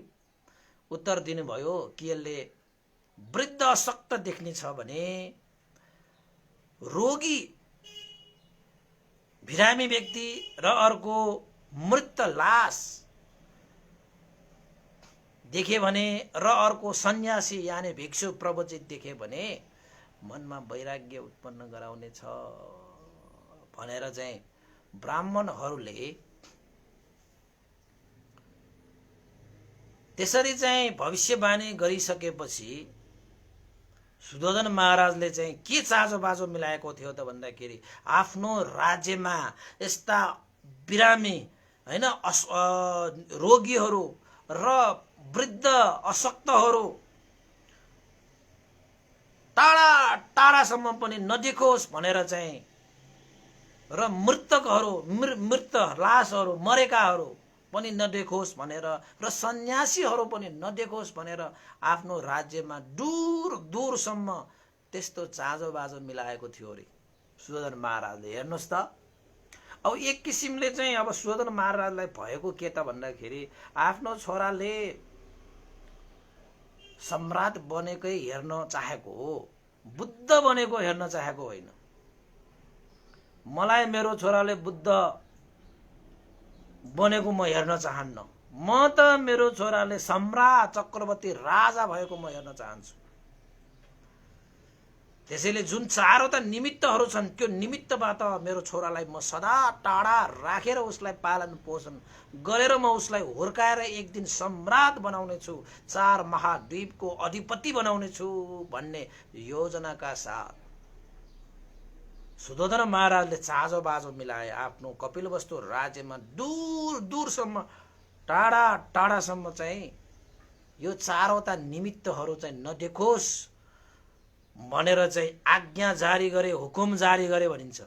उत्तर दिनुभयो कि यसले वृद्ध अशक्त देख्ने छ भने रोगी बिरामी व्यक्ति र अर्को मृत लास देखे भने र अर्को सन्यासी यानी भिक्षु प्रवचित देखे भने मनमा वैराग्य उत्पन्न गराउने छ भनेर चाहिँ ब्राह्मणहरूले त्यसरी चाहिँ भविष्यवाणी गरिसकेपछि सुयोधन महाराजले चाहिँ के चाँजो बाजो मिलाएको थियो त भन्दाखेरि, आफ्नो राज्यमा यस्ता बिरामी, हैन, रोगीहरू र वृद्ध अशक्तहरू टाढा टाढासम्म पनि नदेखोस् भनेर चाहिँ र मृतकहरू, मृत लासहरू, मरेकाहरू पनि नदेखोस् भनेर र सन्यासीहरू पनि नदेखोस् भनेर आफ्नो राज्यमा दूर दूरसम्म त्यस्तो चाँजो बाजो मिलाएको थियो अरे सुयोधन महाराजले। हेर्नुहोस् त, अब एक किसिमले चाहिँ अब सुयोधन महाराजलाई भएको के त भन्दाखेरि, आफ्नो छोराले सम्राट बनेकै हेर्न चाहेको हो, बुद्ध बनेको हेर्न चाहेको होइन। मलाई मेरो छोराले बुद्ध बनेको म हेर्न चाहन्न, म त मेरो छोराले सम्राट चक्रवर्ती राजा भएको म हेर्न चाहन्छु। त्यसैले जुन 4 वटा निमित्तहरू छन् त्यो निमित्तबाट मेरो छोरालाई म सदा टाढा राखेर उसलाई पालन पोषण गरेर म उसलाई हुर्काएर एक दिन सम्राट बनाउने छु, 4 महाद्वीपको अधिपति बनाउने छु भन्ने योजनाका साथ सुयोधन महाराजले चाँजो बाजो मिलाए। आफ्नो कपिलवस्तु राज्यमा दूर दूरसम्म, टाढा टाढासम्म चाहिँ यो 4 वटा निमित्तहरू चाहिँ नदेखोस् भनेर चाहिँ आज्ञा जारी गरे, हुकुम जारी गरे भनिन्छ।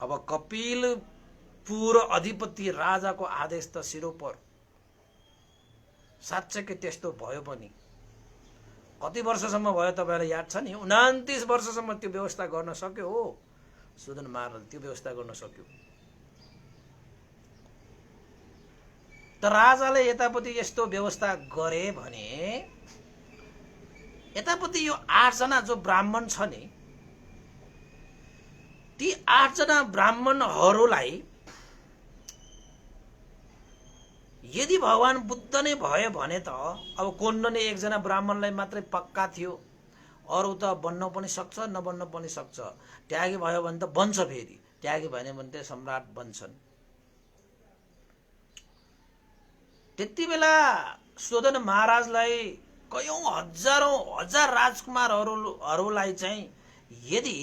अब कपिलपुर अधिपति राजाको आदेश त सिरोपर, साँच्चै त्यस्तो भयो पनि। कति वर्षसम्म भयो तपाईँलाई याद छ नि? 29 वर्षसम्म त्यो व्यवस्था गर्न सक्यो हो सुयोधन महाराज, त्यो व्यवस्था गर्न सक्यो। त राजाले यतापट्टि यस्तो व्यवस्था गरे भने यतापट्टि यो 8 जना जो ब्राह्मण छ नि, ती 8 जना ब्राह्मणहरूलाई यदि भगवान बुद्ध नै भयो भने त अब कोण्डने 1 जना ब्राह्मणलाई मात्रै पक्का थियो, अरू त बन्न पनि सक्छ नबन्न पनि सक्छ। त्यागी भयो भने त बन्छ, फेरि त्यागी भएन भने त सम्राट बन्छन्। त्यति बेला सुयोधन महाराजलाई कयौं हजार राजकुमारहरूलाई चाहिँ यदि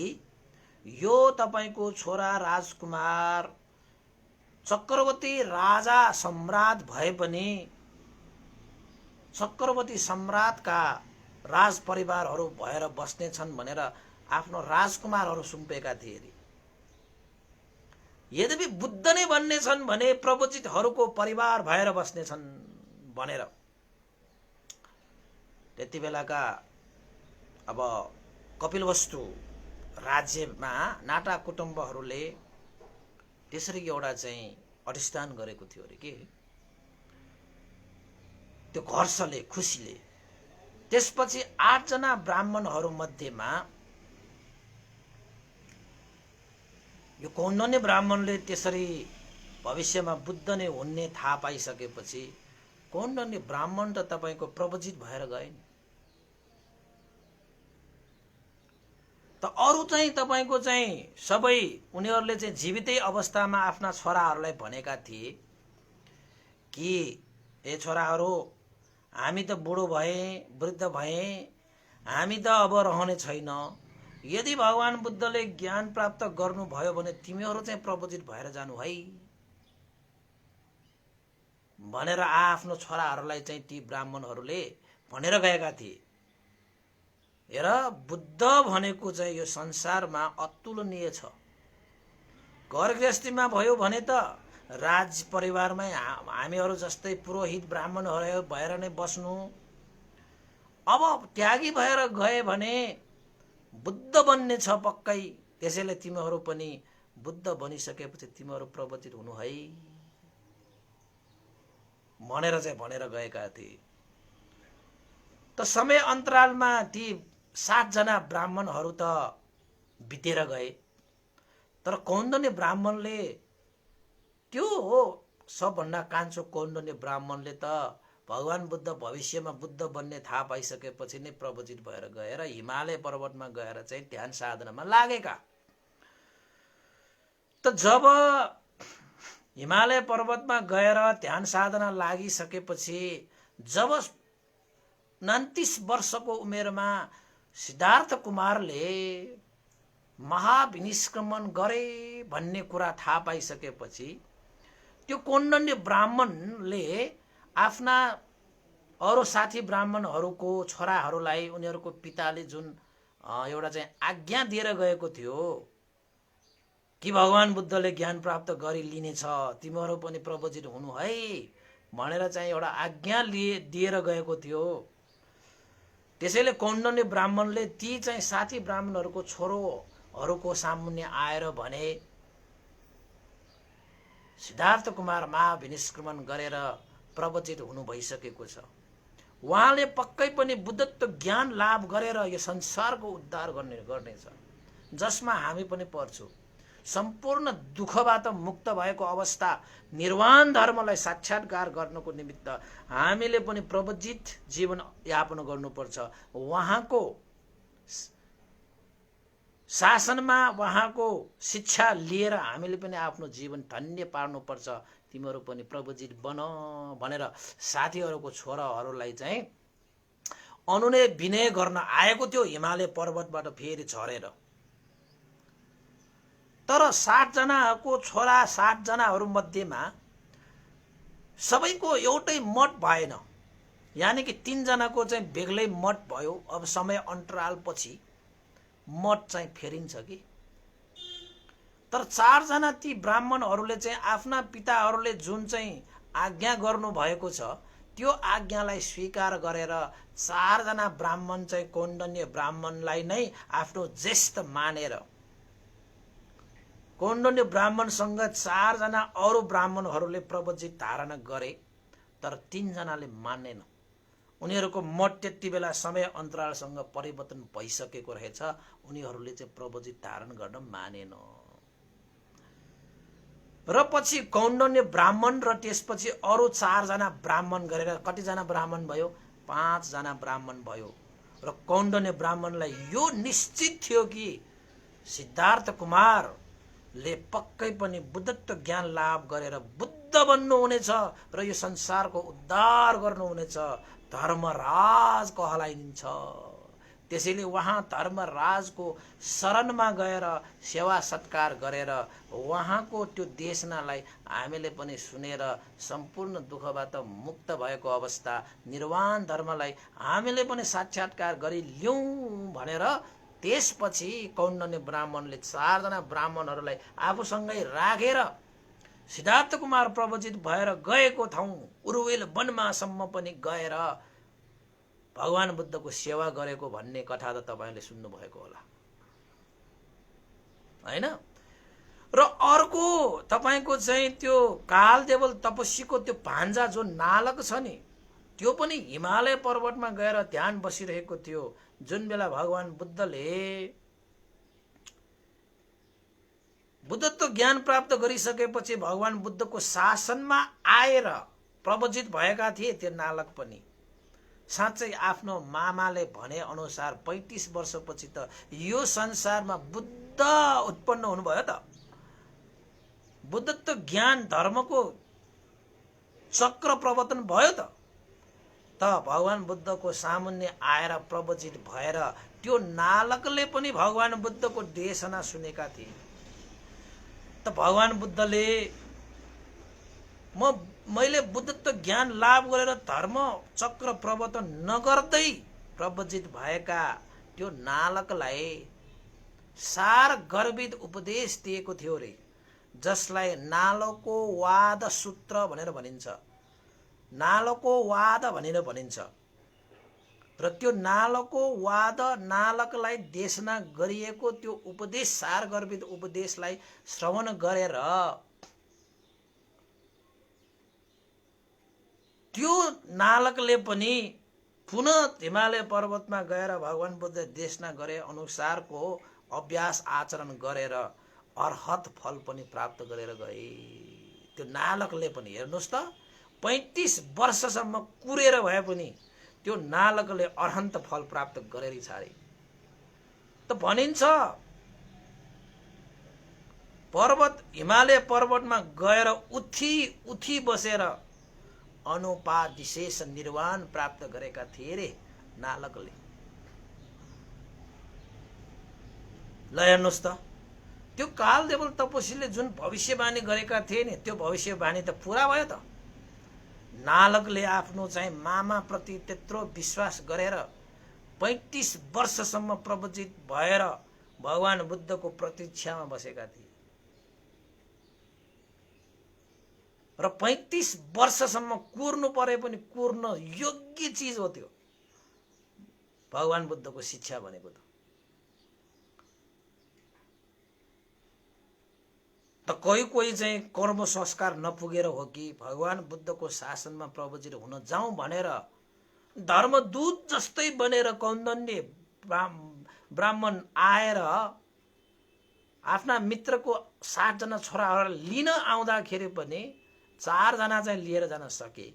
यो तपाईको छोरा राजकुमार चक्रवर्ती राजा सम्राट भए पनि चक्रवर्ती सम्राटका राज परिवारहरू भएर बस्ने छन् भनेर आफ्नो राजकुमारहरू सुम्पेका थिए अरे। यद्यपि बुद्ध नै बन्ने छन् भने प्रवचितहरूको परिवार भएर बस्ने छन् भनेर त्यति बेलाका अब कपिलवस्तु राज्यमा नाटा कुटुम्बहरूले त्यसरी एउटा चाहिँ अधिष्ठान गरेको थियो अरे के त्यो हर्षले खुसीले। त्यसपछि 8 जना ब्राह्मणहरू मध्येमा यो कौण्डिन्य ब्राह्मणले त्यसरी भविष्यमा बुद्ध नै हुने थाहा पाइसकेपछि कौण्डिन्य ब्राह्मण त तपाईको प्रवजित भएर गए नि। त अरु चाहिँ तपाईको चाहिँ सबै उनीहरूले चाहिँ जीवितै अवस्थामा आफ्ना छोराहरूलाई भनेका थिए कि ए छोराहरू हामी त बुढो भए वृद्ध भए हामी त अब रहने छैन, यदि भगवान बुद्धले ज्ञान प्राप्त गर्नुभयो भने तिमीहरू चाहिँ प्रवजित भएर जानु है भनेर आफ्नो छोराहरूलाई चाहिँ ती ब्राह्मणहरूले भनेर गएका थिए। हेर बुद्ध भनेको चाहिँ यो संसारमा अतुलनीय छ। घर गृहस्थीमा भयो भने त राज परिवारमै हामीहरू जस्तै पुरोहित ब्राह्मणहरू भएर नै बस्नु। अब त्यागी भएर गए भने बुद्ध बन्ने छ पक्कै, त्यसैले तिमीहरू पनि बुद्ध बनिसकेपछि तिमीहरू प्रवचित हुनु है भनेर चाहिँ भनेर गएका थिए। त समय अन्तरालमा ती 7 जना ब्राह्मणहरू त बितेर गए, तर कौण्डिन्य ब्राह्मणले त्यो हो सबभन्दा कान्छो कौण्डिन्य ब्राह्मणले त भगवान बुद्ध भविष्यमा बुद्ध बन्ने थाहा पाइसकेपछि नै प्रवजित भएर गएर हिमालय पर्वतमा गएर चाहिँ ध्यान साधनामा लागेका। त जब हिमालय पर्वतमा गएर ध्यान साधना लागिसकेपछि जब 29 वर्षको उमेरमा सिद्धार्थ कुमारले महाविनिष्क्रमण गरे भन्ने कुरा थाहा पाइसकेपछि त्यो कौण्डिन्य ब्राह्मणले आफ्ना अरू साथी ब्राह्मणहरूको छोराहरूलाई उनीहरूको पिताले जुन एउटा चाहिँ आज्ञा दिएर गएको थियो कि भगवान बुद्धले ज्ञान प्राप्त गरी लिनेछ, तिमीहरू पनि प्रवजित हुनु है भनेर चाहिँ एउटा आज्ञा दिएर गएको थियो। त्यसैले कौण्डिन्य ब्राह्मणले ती चाहिँ साथी ब्राह्मणहरूको छोरोहरूको सामुन्ने आएर भने सिद्धार्थ कुमार महाविनिष्क्रमण गरेर प्रवचित हुनु भइसकेको छ, उहाँले पक्कै पनि बुद्धत्व ज्ञान लाभ गरेर यो संसारको उद्धार गर्नेछ, जसमा हामी पनि पर्छौं। सम्पूर्ण दुःखबाट मुक्त भएको अवस्था निर्वाण धर्मलाई साक्षात्कार गर्नको निमित्त हामीले पनि प्रवजित जीवन यापन गर्नुपर्छ। उहाँको शासनमा उहाँको शिक्षा लिएर हामीले पनि आफ्नो जीवन धन्य पार्नुपर्छ। तिमीहरू पनि प्रवजित बन भनेर साथीहरूको छोराहरूलाई चाहिँ अनुनय विनय गर्न आएको थियो हिमालय पर्वतबाट फेरि झरेर। तर 60 जनाको छोरा 60 जनाहरू मध्येमा सबैको एउटै मत भएन, यानि कि 3 जनाको चाहिँ बेग्लै मत भयो। अब समय अन्तराल पछि मत चाहिँ फेरिन्छ कि, तर 4 जना ती ब्राह्मणहरूले चाहिँ आफ्ना पिताहरूले जुन चाहिँ आज्ञा गर्नु भएको छ त्यो आज्ञालाई स्वीकार गरेर 4 जना ब्राह्मण चाहिँ कौण्डिन्य ब्राह्मणलाई नै आफ्नो ज्येष्ठ मानेर कौण्डिन्य ब्राह्मणसँग 4 जना अरू ब्राह्मणहरूले प्रवजित धारणा गरे, तर 3 जनाले मानेन। उनीहरूको मत त्यति बेला समय अन्तरालसँग परिवर्तन भइसकेको रहेछ, उनीहरूले चाहिँ प्रवजित धारण गर्न मानेन। र पछि कौण्डिन्य ब्राह्मण र त्यसपछि अरू 4 जना ब्राह्मण गरेर कतिजना ब्राह्मण भयो? 5 जना ब्राह्मण भयो। र कौण्डिन्य ब्राह्मणलाई यो निश्चित थियो कि सिद्धार्थ कुमारले पक्कै पनि बुद्धत्व ज्ञान लाभ गरेर बुद्ध बन्नुहुनेछ र यो संसारको उद्धार गर्नुहुनेछ, धर्मराज कहलाइन्छ। त्यसैले उहाँ धर्मराजको शरणमा गएर सेवा सत्कार गरेर उहाँको त्यो देशनालाई हामीले पनि सुनेर सम्पूर्ण दुःखबाट मुक्त भएको अवस्था निर्वाण धर्मलाई हामीले पनि साक्षात्कार गरी लियौं भनेर त्यसपछि कौण्डिन्य ब्राह्मणले 4 जना ब्राह्मणहरूलाई आफूसँगै राखेर सिद्धार्थ कुमार प्रवजित भएर गएको ठाउँ उरुवेल वनमासम्म पनि गएर भगवान बुद्धको सेवा गरेको भन्ने कथा त तपाईले सुन्नु भएको होला हैन? र अर्को तपाईको चाहिँ त्यो कालदेवल तपस्वीको त्यो भान्जा जो नालक छ नि, त्यो पनि हिमालय पर्वतमा गएर ध्यान बसिरहेको थियो। जुन बेला भगवान बुद्धले बुद्धत्व ज्ञान प्राप्त गरिसकेपछि भगवान बुद्धको शासनमा आएर प्रवजित भएका थिए त्यो नालक पनि। साँच्चै आफ्नो मामाले भने अनुसार 35 वर्षपछि त यो संसारमा बुद्ध उत्पन्न हुनुभयो त। बुद्धत्व ज्ञान धर्मको चक्र प्रवर्तन भयो त भगवान बुद्धको सामुन्ने आएर प्रवजित भएर त्यो नालकले पनि भगवान बुद्धको देशना सुनेका थिए। त भगवान बुद्धले मैले बुद्धत्व ज्ञान लाभ गरेर धर्म चक्र प्रवर्तन नगर्दै प्रवजित भएका त्यो नालकलाई सार गर्भित उपदेश दिएको थियो रे, जसलाई नालको वाद सूत्र भनेर भनिन्छ। नालको वाद भनेर भनिन्छ। र त्यो नालको वाद नालकलाई देशना गरिएको त्यो उपदेश, सार गर्भित उपदेशलाई श्रवण गरेर त्यो नालकले पनि पुनः हिमालय पर्वतमा गएर भगवान बुद्ध देशना गरे अनुसारको अभ्यास आचरण गरेर अर्हत फल पनि प्राप्त गरेर गए। त्यो नालकले पनि हेर्नुहोस् त 35 वर्षसम्म कुरेर भए पनि त्यो नालकले अर्हन्त फल प्राप्त गरेर छाडे। त भनिन्छ पर्वत हिमालय पर्वतमा गएर उठी बसेर अनुपादिशेष निर्वाण प्राप्त गरेका थिए रे नालकले। ल हेर्नुहोस् त त्यो कालदेवल तपस्वीले जुन भविष्यवाणी गरेका थिए नि, त्यो भविष्यवाणी त पूरा भयो त। नालकले आफ्नो चाहिँ मामा प्रति त्यत्रो विश्वास गरेर 35 वर्षसम्म प्रवजित भएर भगवान बुद्धको प्रतीक्षामा बसेका थिए। र 35 वर्षसम्म कुर्नु परे पनि कुर्न योग्य चिज हो त्यो भगवान बुद्धको शिक्षा भनेको त कोही चाहिँ कर्म संस्कार नपुगेर हो कि भगवान बुद्धको शासनमा प्रवजित हुन जाउँ भनेर धर्मदूत जस्तै बनेर कौन्दन्य ब्राह्मण आएर आफ्ना मित्रको 60 जना छोराहरूलाई लिन आउँदाखेरि पनि 4 जना चाहिँ लिएर जान सके,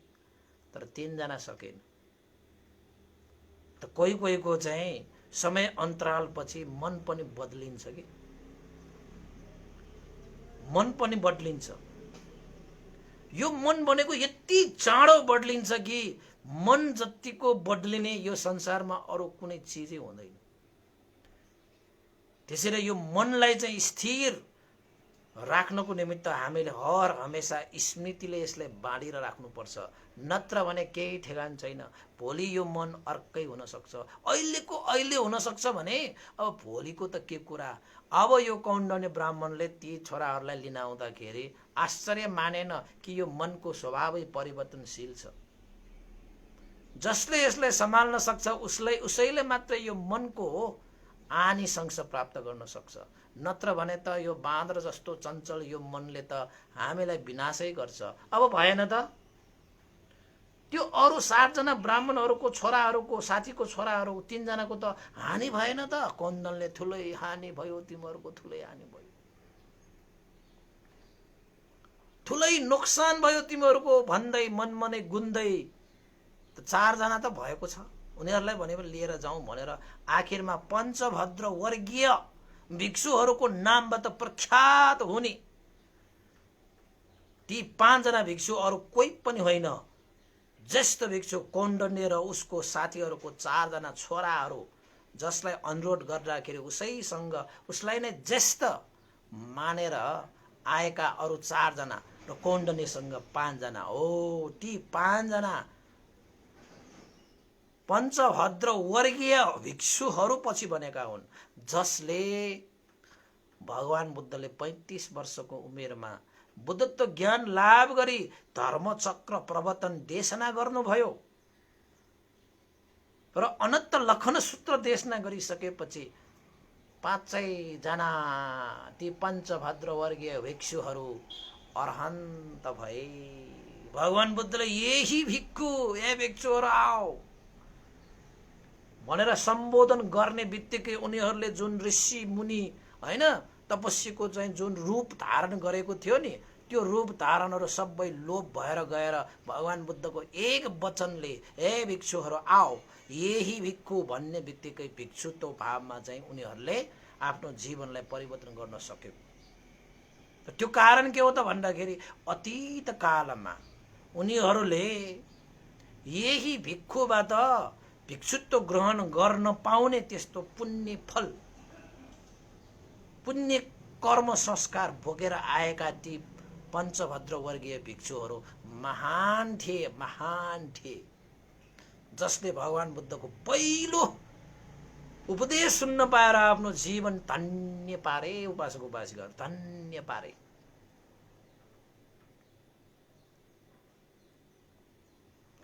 तर 3 जना सकेन। त कोहीको चाहिँ समय अन्तराल पछि मन पनि बदलिन्छ कि, मन पनि बदलिन्छ। यो मन भनेको यति चाँडो बदलिन्छ कि मन जतिको बदलिने यो संसारमा अरू कुनै चिजै हुँदैन। त्यसैले यो मनलाई चाहिँ स्थिर राख्नको निमित्त हामीले हर हमेशा स्मृतिले यसलाई बाँडेर राख्नुपर्छ, नत्र भने केही ठेगान छैन। भोलि यो मन अर्कै हुन सक्छ, अहिलेको अहिले हुन सक्छ भने अब भोलिको त के कुरा। अब यो कौण्डन्य ब्राह्मणले ती छोराहरूलाई लिन आउँदाखेरि आश्चर्य मानेन कि यो मनको स्वभावै परिवर्तनशील छ। जसले यसलाई सम्हाल्न सक्छ उसैले मात्र यो मनको आनिशंस प्राप्त गर्न सक्छ, नत्र भने त यो बाँदर जस्तो चञ्चल यो मनले त हामीलाई विनाशै गर्छ। अब भएन त त्यो अरू 60 जना ब्राह्मणहरूको छोराहरूको साथीको छोराहरू 3 जनाको त हानि भएन त। कौन्दनले ठुलै हानि भयो, तिमीहरूको ठुलै हानि भयो, ठुलै नोक्सान भयो तिमीहरूको भन्दै मनमनै गुन्दै 4 जना त भएको छ। उनीहरूलाई भने लिएर जाउँ भनेर आखिरमा पञ्चभद्र वर्गीय भिक्षुहरूको नामबाट प्रख्यात हुने ती 5 जना भिक्षु अरू कोही पनि होइन, ज्येष्ठ भिक्षु कौण्डन्य र उसको साथीहरूको 4 जना छोराहरू, जसलाई अनुरोध गर्दाखेरि उसैसँग उसलाई नै ज्येष्ठ मानेर आएका अरू 4 जना र कौण्डन्यसँग 5 जना हो। ती 5 जना पञ्चभद्र वर्गीय भिक्षुहरू पछि बनेका हुन्, जसले भगवान बुद्धले 35 वर्षको उमेरमा बुद्धत्व ज्ञान लाभ गरी धर्मचक्र प्रवर्तन देशना गर्नुभयो र अनन्त लखन सूत्र देशना गरिसकेपछि 5 जना ती पञ्चभद्र वर्गीय भिक्षुहरू अरहन्त भए। भगवान बुद्धले यही भिक्षु, ए भिक्षुहरू आओ भनेर सम्बोधन गर्ने बित्तिकै उनीहरूले जुन ऋषि मुनि हैन तपस्वीको चाहिँ जुन रूप धारण गरेको थियो नि, त्यो रूप धारणहरू सबै लोप भएर गएर भगवान बुद्धको एक वचनले हे भिक्षुहरू आओ, यही भिक्षु भन्ने बित्तिकै भिक्षुत्व भावमा चाहिँ उनीहरूले आफ्नो जीवनलाई परिवर्तन गर्न सक्यो। त्यो कारण के हो त भन्दाखेरि अतीत कालमा उनीहरूले यही भिक्षुबाट भिक्षुत्व ग्रहण गर्न पाउने त्यस्तो पुण्य फल, पुण्य कर्म संस्कार भोगेर आएका ती पञ्चभद्र वर्गीय भिक्षुहरू महान थिए, महान थिए, जसले भगवान बुद्धको पहिलो उपदेश सुन्न पाएर आफ्नो जीवन धन्य पारे। उपासक उपासिकाहरू धन्य पारे।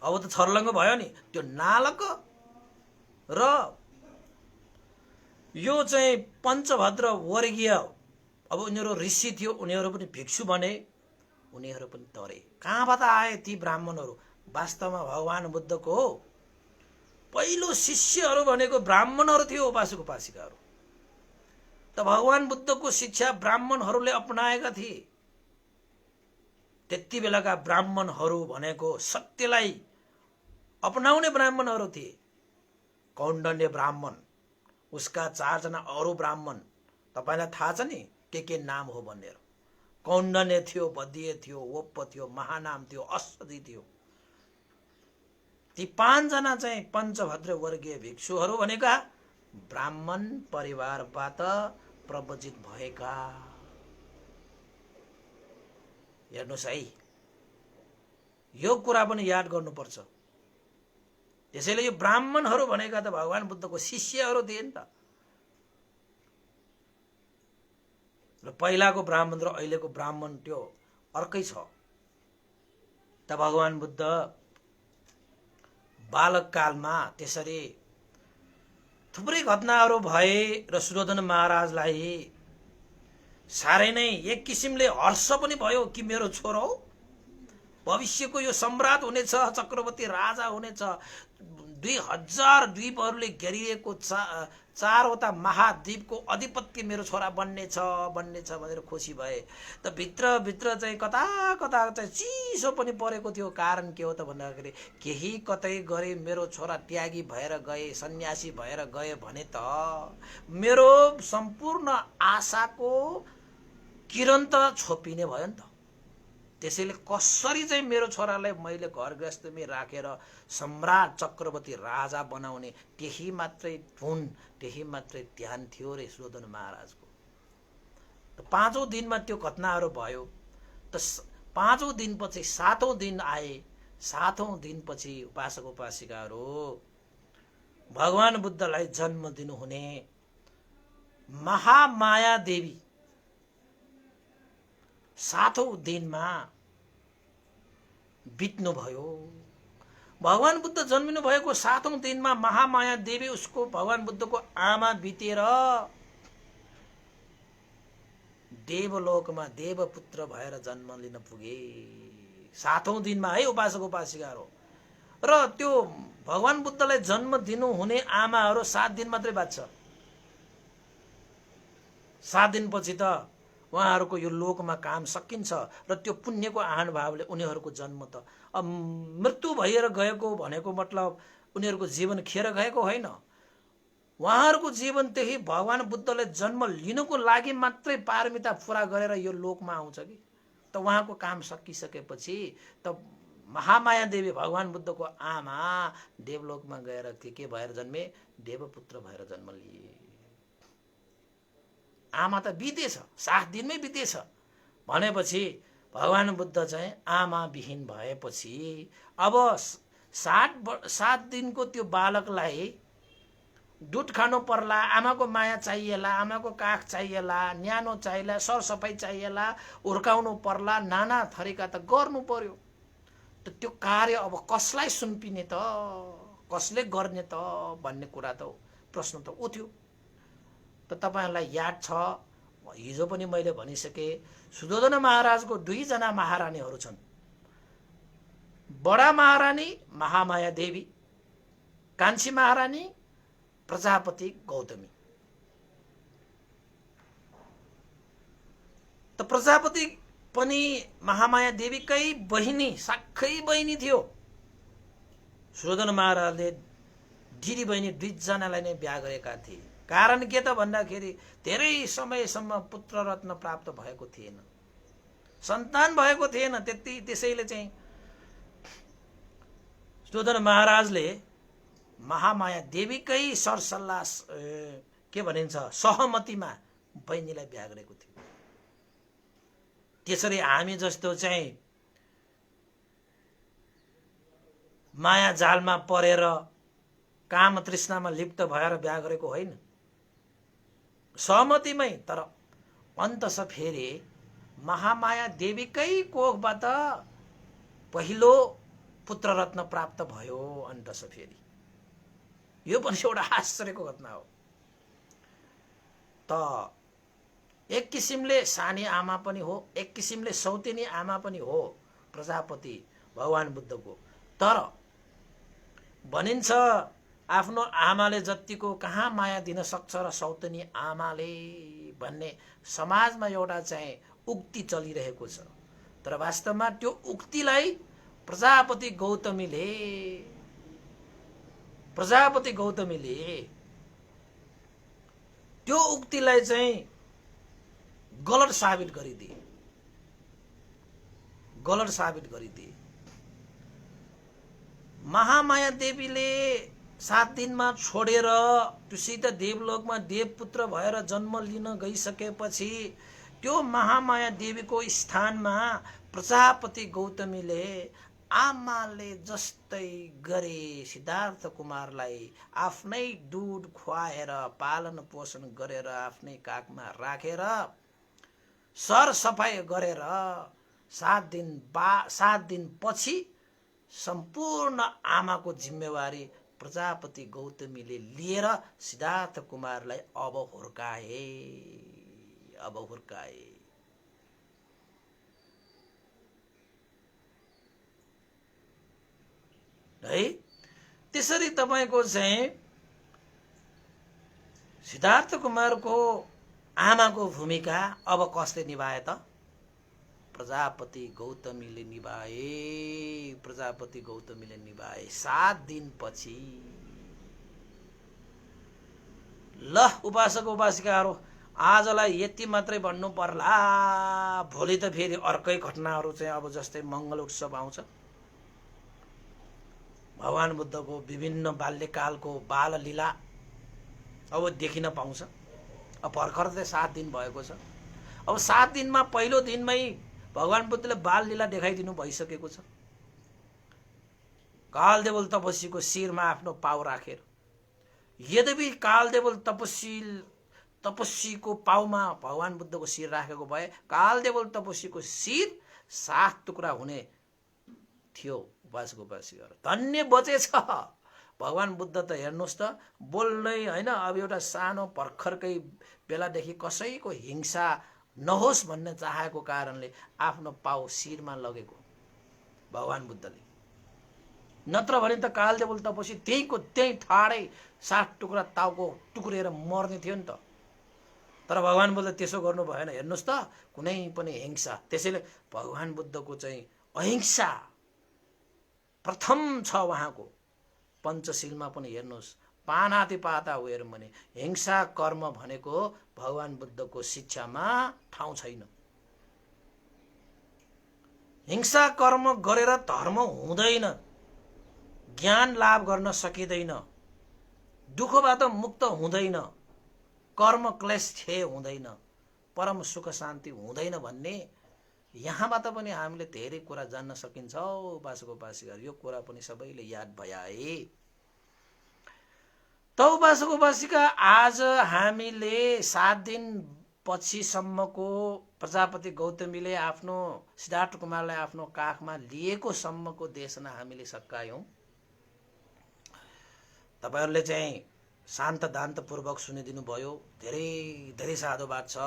अब त छर्लङ्ग भयो नि त्यो नालक र यो चाहिँ पञ्चभद्र वर्गीय। अब उनीहरू ऋषि थियो, उनीहरू पनि भिक्षु बने, उनीहरू पनि तरे। कहाँबाट आए ती ब्राह्मणहरू? वास्तवमा भगवान बुद्धको पहिलो शिष्यहरू भनेको ब्राह्मणहरू थियो, उपासक उपासिकाहरू। त भगवान बुद्धको शिक्षा ब्राह्मणहरूले अपनाएका थिए। त्यति बेलाका ब्राह्मणहरू भनेको सत्यलाई अपनाउने ब्राह्मणहरू थिए। कौण्डन्य ब्राह्मण, उसका 4 जना अरू ब्राह्मण, तपाईलाई थाहा छ नि के नाम हो भनेर। कौण्डन्य थियो, बदिय थियो, वोप्प थियो, महानाम थियो, अश्वती थियो। ती 5 जना चाहिँ पञ्चभद्र वर्गीय भिक्षुहरू भनेका ब्राह्मण परिवारबाट प्रवचित भएका। हेर्नुहोस् है, यो कुरा पनि याद गर्नुपर्छ। त्यसैले यो ब्राह्मणहरू भनेका त भगवान बुद्धको शिष्यहरू थिए नि त। र पहिलाको ब्राह्मण र अहिलेको ब्राह्मण त्यो अर्कै छ। त भगवान बुद्ध बालक कालमा त्यसरी थुप्रै घटनाहरू भए र सुयोधन महाराजलाई साह्रै नै एक किसिमले हर्ष पनि भयो कि मेरो छोरो भविष्यको यो सम्राट हुनेछ, चक्रवर्ती राजा हुनेछ, 2000 द्वीपहरूले घेरिएको 4वटा महाद्वीपको अधिपत्य मेरो छोरा बन्नेछ भनेर खुसी भए। त भित्र चाहिँ कता कता चाहिँ चिसो पनि परेको थियो। कारण के हो त भन्दाखेरि केही कतै गरे मेरो छोरा त्यागी भएर गए, सन्यासी भएर गए भने त मेरो सम्पूर्ण आशाको किरण त छोपिने भयो नि त। त्यसैले कसरी चाहिँ मेरो छोरालाई मैले घर गृहस्थमै राखेर सम्राट चक्रवर्ती राजा बनाउने, त्यही मात्रै धुन, त्यही मात्रै ध्यान थियो रे सुयोधन महाराजको। त 5औं दिनमा त्यो घटनाहरू भयो। त 5औं दिनपछि 7औं दिन आए। 7औं दिनपछि उपासक उपासिकाहरू भगवान बुद्धलाई जन्म दिनुहुने महामाया देवी 7औं दिनमा बित्नु भयो। भगवान बुद्ध जन्मिनु भएको 7औं दिनमा महामाया देवी उसको भगवान बुद्धको आमा बितेर देवलोकमा देवपुत्र भएर जन्म लिन पुगे। 7औं दिनमा है उपासक उपासिकाहरू। र त्यो भगवान बुद्धलाई जन्म दिनुहुने आमाहरू 7 दिन मात्रै बाँच्छ। 7 दिनपछि त उहाँहरूको यो लोकमा काम सकिन्छ। र त्यो पुण्यको आहानुभावले उनीहरूको जन्म त मृत्यु भएर गएको भनेको मतलब उनीहरूको जीवन खेर गएको होइन। उहाँहरूको जीवन त्यही भगवान बुद्धले जन्म लिनको लागि मात्रै पारमिता पुरा गरेर यो लोकमा आउँछ कि। त उहाँको काम सकिसकेपछि त महामाया देवी भगवान बुद्धको आमा देवलोकमा गएर के भएर जन्मे? देवपुत्र भएर जन्म लिए। आमा त बितेछ, 7 दिनमै बितेछ भनेपछि भगवान बुद्ध चाहिँ आमा विहीन भएपछि अब 7 दिनको त्यो बालकलाई दुध खानु पर्ला, आमाको माया चाहिएला, आमाको काख चाहिएला, न्यानो चाहिएला, सरसफाइ चाहिएला, हुर्काउनु पर्ला, नाना थरीका त गर्नु पर्यो। त त्यो कार्य अब कसलाई सुम्पिने त, कसले गर्ने त भन्ने कुरा त प्रश्न त उठ्यो। त तपाईहरुलाई याद छ, हिजो पनि मैले भनिसके, सुयोधन महाराजको 2 जना महारानीहरू छन्। बडा महारानी महामाया देवी, कान्छी महारानी प्रजापति गौतमी। त प्रजापति पनि महामाया देवीकै बहिनी, साक्खै बहिनी थियो। सुयोधन महाराजले दिदी बहिनी 2 जनालाई नै बिहा गरेका थिए। कारण के त भन्दाखेरि धेरै समयसम्म पुत्र रत्न प्राप्त भएको थिएन, सन्तान भएको थिएन। त्यसैले चाहिँ सुयोधन महाराजले महामाया देवीकै सरसल्लाह के भनिन्छ सहमतिमा बहिनीलाई बिहा गरेको थियो। त्यसरी हामी जस्तो चाहिँ माया जालमा परेर काम तृष्णामा लिप्त भएर बिहा गरेको होइन, सहमतिमै। तर अन्तस फेरि महामाया देवीकै कोखबाट पहिलो पुत्र रत्न प्राप्त भयो अन्तस फेरि। यो पनि एउटा आश्चर्यको घटना हो। त एक किसिमले सानी आमा पनि हो, एक किसिमले सौतेनी आमा पनि हो प्रजापति भगवान बुद्धको। तर भनिन्छ आफ्नो आमाले जतिको कहाँ माया दिन सक्छ र सौतेनी आमाले भन्ने समाजमा एउटा चाहिँ उक्ति चलिरहेको छ। तर वास्तवमा त्यो उक्तिलाई प्रजापति गौतमीले त्यो उक्तिलाई चाहिँ गलत साबित गरिदिए। महामाया देवीले 7 दिनमा छोडेर त्यो सीता देवलोकमा देवपुत्र भएर जन्म लिन गइसकेपछि त्यो महामाया देवीको स्थानमा प्रजापति गौतमीले आमाले जस्तै गरे सिद्धार्थ कुमारलाई आफ्नै दूध खुवाएर पालन पोषण गरेर आफ्नै काखमा राखेर सरसफाई गरेर 7 दिन पछि सम्पूर्ण आमाको जिम्मेवारी प्रजापति गौतमीले लिएर सिद्धार्थ कुमारलाई अब हुर्काए। है त्यसरी तपाईको चाहिँ सिद्धार्थ कुमारको आमाको भूमिका अब कसले निभाए त? प्रजापति गौतमीले निभाए। 7 दिन पछि ल उपासक उपासिकाहरू आजलाई यति मात्रै भन्नु पर्ला। भोलि त फेरि अर्कै घटनाहरू चाहिँ अब जस्तै मङ्गल उत्सव आउँछ। भगवान बुद्धको विभिन्न बाल्यकालको बाल लीला अब देखिन पाउँछ। अब भर्खर चाहिँ 7 दिन भएको छ। अब 7 दिनमा पहिलो दिनमै भगवान बुद्धले बाल लीला देखाइदिनु भइसकेको छ। कालदेवल तपस्वीको शिरमा आफ्नो पाउ राखेर, यद्यपि कालदेवल तपस्वीको पाउमा भगवान बुद्धको शिर राखेको भए कालदेवल तपस्वीको शिर 7 टुक्रा हुने थियो। उपासक उपासिकाहरू धन्य बचेछ। भगवान बुद्ध त हेर्नुहोस् त बोल्नै होइन, अब एउटा सानो भर्खरकै बेलादेखि कसैको हिंसा नहोस् भन्ने चाहेको कारणले आफ्नो पाउ शिरमा लगेको भगवान बुद्धले। नत्र भने त कालदेवल तपस्वी त्यही ठाडै 7 टुक्रा टाउको टुक्रेर मर्ने थियो नि त। तर भगवान बुद्ध त्यसो गर्नु भएन। हेर्नुहोस् त कुनै पनि हिंसा। त्यसैले भगवान बुद्धको चाहिँ अहिंसा प्रथम छ उहाँको। पञ्चशीलमा पनि हेर्नुहोस् पानाति पाता हुएर भने हिंसा कर्म भनेको भगवान बुद्धको शिक्षामा ठाउँ छैन। हिंसा कर्म गरेर धर्म हुँदैन, ज्ञान लाभ गर्न सकिँदैन, दुःखबाट मुक्त हुँदैन, कर्म क्लेश क्षय हुँदैन, परम सुख शान्ति हुँदैन भन्ने यहाँबाट पनि हामीले धेरै कुरा जान्न सकिन्छ। उपासक उपासिकाहरू यो कुरा पनि सबैले याद भयाए। त उपासक उपासिका आज हामीले 7 दिन पछिसम्मको प्रजापति गौतमीले आफ्नो सिद्धार्थ कुमारलाई आफ्नो काखमा लिएको सम्मको देशना हामीले सकायौं। तपाईहरुले चाहिँ शान्त दान्तपूर्वक सुनिदिनु भयो। धेरै धेरै साधुवाद छ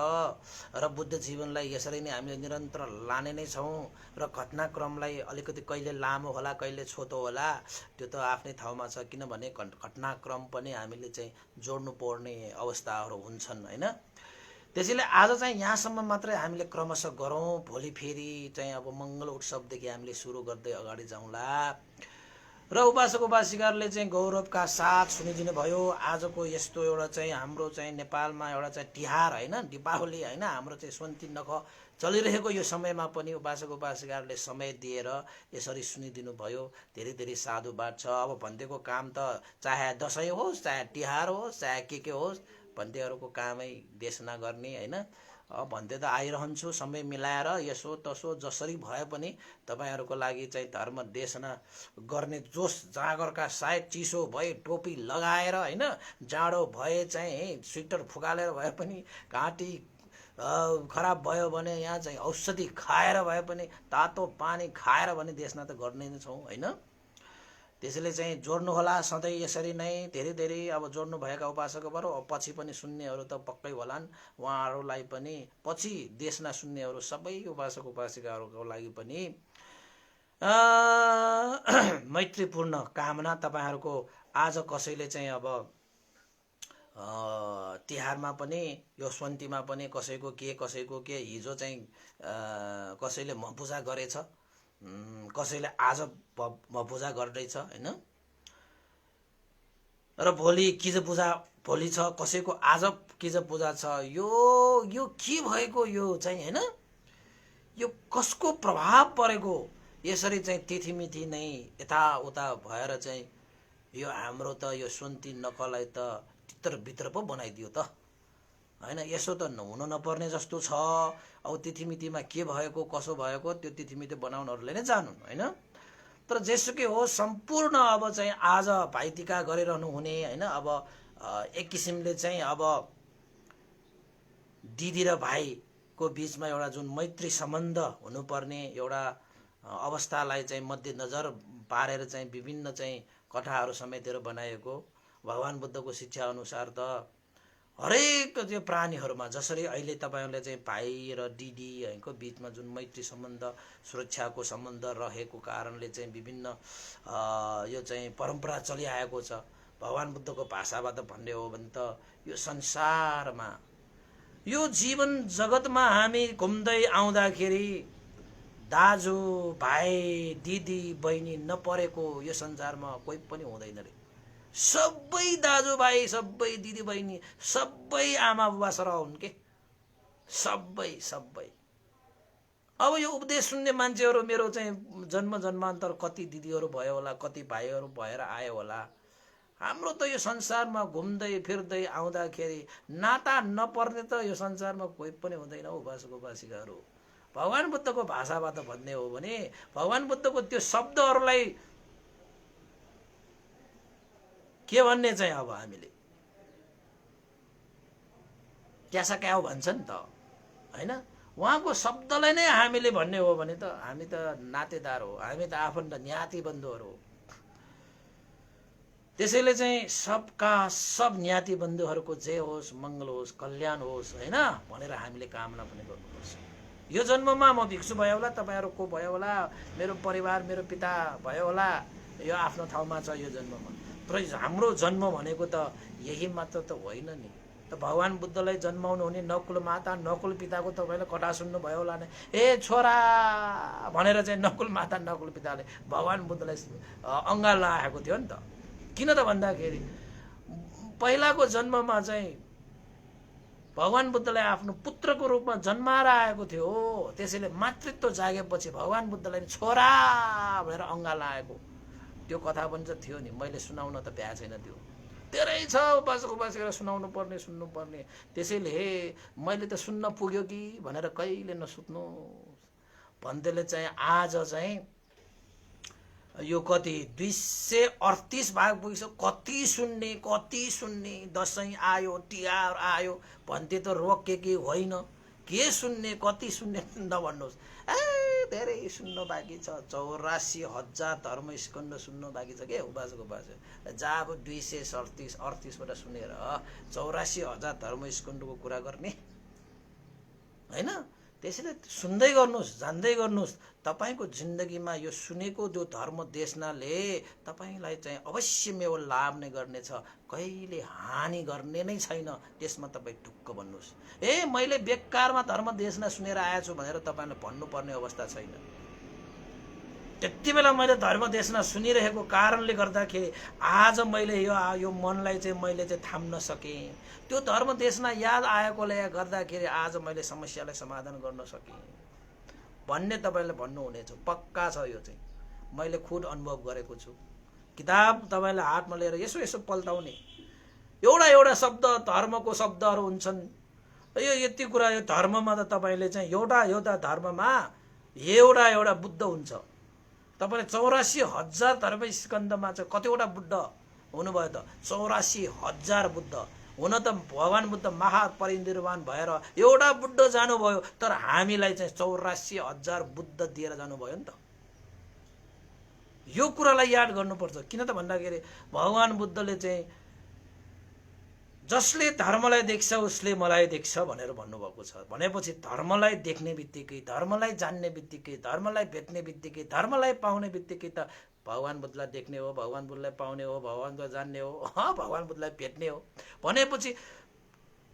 र बुद्ध जीवनलाई यसरी नै हामीले निरन्तर लाने नै छौँ र घटनाक्रमलाई अलिकति कहिले लामो होला कहिले छोटो होला त्यो त आफ्नै ठाउँमा छ, किनभने घटनाक्रम पनि हामीले चाहिँ जोड्नु पर्ने अवस्थाहरू हुन्छन् हैन। त्यसैले आज चाहिँ यहाँसम्म मात्रै हामीले क्रमशः गरौँ, भोलि फेरि चाहिँ अब मङ्गल उत्सवदेखि हामीले सुरु गर्दै अगाडि जाउँला। र उपासक उपासिकाहरूले चाहिँ गौरवका साथ सुनिदिनु भयो। आजको यस्तो एउटा चाहिँ हाम्रो चाहिँ नेपालमा एउटा चाहिँ तिहार हैन, दीपावली हैन, हाम्रो चाहिँ स्वन्ती नख चलिरहेको यो समयमा पनि उपासक उपासिकाहरूले समय दिएर यसरी सुनिदिनु भयो। धेरै धेरै साधुवाद छ। अब भन्देको काम त चाहे दसैँ होस्, चाहे तिहार होस्, चाहे के होस्, भन्देहरूको कामै देशना गर्ने हैन। भन्दै त आइरहन्छु समय मिलाएर यसो तसो जसरी भए पनि तपाईहरूको लागि चाहिँ धर्म देशना गर्ने जोस जागरका सायद चिसो भए टोपी लगाएर हैन, जाडो भए चाहिँ स्वेटर फुकालेर भए पनि, घाँटी खराब भयो भने यहाँ चाहिँ औषधि खाएर भए पनि, तातो पानी खाएर भने देशना त गर्ने नै छौँ हैन। त्यसैले चाहिँ जोड्नु होला सधैँ यसरी नै। धेरै धेरै अब जोड्नु भएका उपासकहरू पछि पनि सुन्नेहरू त पक्कै होलान्, उहाँहरूलाई पनि पछि देशना सुन्नेहरू सबै उपासक उपासिकाहरूको लागि पनि मैत्रीपूर्ण कामना। तपाईहरूको आज कसैले चाहिँ अब तिहारमा पनि यो स्वन्तीमा पनि कसैको के हिजो चाहिँ कसैले म पूजा गरेछ, कसैले आज म पूजा गर्दैछ हैन, र भोलि किज पूजा भोलि छ, कसैको आज किज पूजा छ। यो के भएको यो चाहिँ हैन, यो कसको प्रभाव परेको यसरी चाहिँ तिथिमिथि नै यताउता भएर चाहिँ यो हाम्रो त यो स्वन्ती नखलाई त भित्र पो बनाइदियो त हैन। यसो त हुन नपर्ने जस्तो छ। अब तिथिमितिमा के भएको कसो भएको त्यो तिथिमिति बनाउनहरूले नै जानुन् हैन। तर जेसुकै हो सम्पूर्ण अब चाहिँ आज भाइटिका गरिरहनु हुने हैन। अब एक किसिमले चाहिँ अब दिदी र भाइको बीचमा एउटा जुन मैत्री सम्बन्ध हुनुपर्ने एउटा अवस्थालाई चाहिँ मध्यनजर पारेर चाहिँ विभिन्न चाहिँ कथाहरू समेतेर बनाएको भगवान बुद्धको शिक्षा अनुसार त हरेक त्यो प्राणीहरूमा जसरी अहिले तपाईहरूले चाहिँ भाइ र दिदीको बीचमा जुन मैत्री सम्बन्ध सुरक्षाको सम्बन्ध रहेको कारणले चाहिँ विभिन्न यो चाहिँ परम्परा चलिआएको छ। भगवान बुद्धको भाषाबाट भन्ने हो भने त यो संसारमा यो जीवन जगतमा हामी घुम्दै आउँदाखेरि दाजु भाइ दिदी बहिनी नपरेको यो संसारमा कोही पनि हुँदैन रे। सबै दाजुभाइ सबै दिदी बहिनी सबै आमा बुबा सर हुन् के, सबै। अब यो उपदेश सुन्ने मान्छेहरू मेरो चाहिँ जन्मान्तर कति दिदीहरू भयो होला, कति भाइहरू भएर आयो होला। हाम्रो त यो संसारमा घुम्दै फिर्दै आउँदाखेरि नाता नपर्ने त यो संसारमा कोही पनि हुँदैन उपासक उपासिकाहरू। भगवान बुद्धको भाषाबाट भन्ने हो भने भगवान बुद्धको त्यो शब्दहरूलाई के भन्ने चाहिँ अब हामीले क्यासा क्या हो भन्छ नि त हैन। उहाँको शब्दलाई नै हामीले भन्ने हो भने त हामी त नातेदार हो, हामी त आफन्त न्याती बन्धुहरू हो। त्यसैले चाहिँ सबका सब न्याती बन्धुहरूको जय होस्, मङ्गल होस्, कल्याण होस् हैन भनेर हामीले कामना पनि गर्नुपर्छ। यो जन्ममा म भिक्षु भयो होला, तपाईहरु को भयो होला, मेरो परिवार मेरो पिता भयो होला, यो आफ्नो ठाउँमा छ यो जन्ममा। तर हाम्रो जन्म भनेको त यही मात्र त होइन नि। त भगवान बुद्धलाई जन्माउनु हुने नकुल माता नकुल पिताको तपाईले कथा सुन्नु भयो होला नि। ए छोरा भनेर चाहिँ नकुल माता नकुल पिताले भगवान बुद्धलाई अङ्गा लगाएको थियो नि त। किन त भन्दाखेरि पहिलाको जन्ममा चाहिँ भगवान बुद्धलाई आफ्नो पुत्रको रूपमा जन्माएर आएको थियो। त्यसैले मातृत्व जागेपछि भगवान बुद्धलाई छोरा भनेर अङ्गा लगाएको त्यो कथा पनि त थियो नि। मैले सुनाउन त भ्या छैन, त्यो धेरै छ उपासक उपासिका सुनाउनु पर्ने सुन्नु पर्ने। त्यसैले मैले त सुन्न पुग्यो कि भनेर कहिले नसुत्नु भन्दैले चाहिँ आज चाहिँ यो कति 238 भाग पुगिसक्यो। कति सुन्ने दसैँ आयो तिहार आयो भन्थे त रोके कि होइन। के सुन्ने कति सुन्ने नभन्नुहोस्। धेरै सुन्नु बाँकी छ। 84,000 धर्मस्कन्ध सुन्नु बाँकी छ के उपासको उपास। जहाँ अब 238 सुनेर 84,000 धर्मस्कन्धको कुरा गर्ने होइन। त्यसैले सुन्दै गर्नुहोस्, जान्दै गर्नुहोस्। तपाईँको जिन्दगीमा यो सुनेको जो धर्म देशनाले तपाईँलाई चाहिँ अवश्य मेवा लाभ नै गर्नेछ, कहिले हानि गर्ने नै छैन। त्यसमा तपाईँ ढुक्क भन्नुहोस्। मैले बेकारमा धर्म देशना सुनेर आएछु भनेर तपाईँलाई भन्नुपर्ने अवस्था छैन। त्यति बेला मैले धर्म देशना सुनिरहेको कारणले गर्दाखेरि आज मैले यो मनलाई चाहिँ मैले चाहिँ थाम्न सकेँ। त्यो धर्म देशना याद आएकोले गर्दाखेरि आज मैले समस्यालाई समाधान गर्न सकेँ भन्ने तपाईँले भन्नुहुनेछ। पक्का छ यो चाहिँ, मैले खुद अनुभव गरेको छु। किताब तपाईँले हातमा लिएर यसो यसो पल्टाउने, एउटा शब्द धर्मको शब्दहरू हुन्छन्। यो यति कुरा, यो धर्ममा त तपाईँले चाहिँ एउटा धर्ममा एउटा बुद्ध हुन्छ। तपाईँले 84,000 धर्मस्कन्धमा चाहिँ कतिवटा बुद्ध हुनुभयो त? 84,000 बुद्ध। हुन त भगवान बुद्ध महापरिनिर्वाण भएर एउटा बुद्ध जानुभयो, तर हामीलाई चाहिँ 84,000 बुद्ध दिएर जानुभयो नि त। यो कुरालाई याद गर्नुपर्छ। किन त भन्दाखेरि भगवान बुद्धले चाहिँ जसले धर्मलाई देख्छ उसले मलाई देख्छ भनेर भन्नुभएको छ। भनेपछि धर्मलाई देख्ने बित्तिकै, धर्मलाई जान्ने बित्तिकै, धर्मलाई भेट्ने बित्तिकै, धर्मलाई पाउने बित्तिकै त भगवान बुद्धलाई देख्ने हो, भगवान बुद्धलाई पाउने हो, भगवान बुद्धलाई जान्ने हो, भगवान बुद्धलाई भेट्ने हो। भनेपछि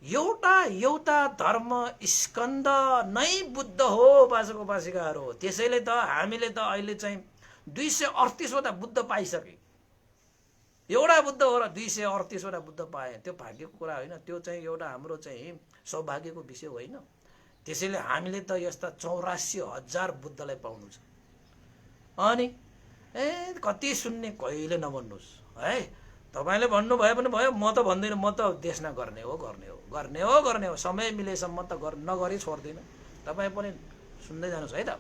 एउटा धर्म स्कन्द नै बुद्ध हो उपासक उपासिकाहरू। त्यसैले त हामीले त अहिले चाहिँ 238वटा बुद्ध पाइसके। एउटा बुद्ध हो र 238वटा बुद्ध पाए। त्यो भाग्यको कुरा होइन, त्यो चाहिँ एउटा हाम्रो चाहिँ सौभाग्यको विषय होइन। त्यसैले हामीले त यस्ता 84,000 बुद्धलाई पाउनु छ। अनि कति सुन्ने कहिले नभन्नुहोस् है। तपाईँले भन्नुभयो भने भयो, म त भन्दिनँ। म त देशना गर्ने हो। समय मिलेसम्म त नगरी छोड्दिनँ। तपाईँ पनि सुन्दै जानुहोस् है त।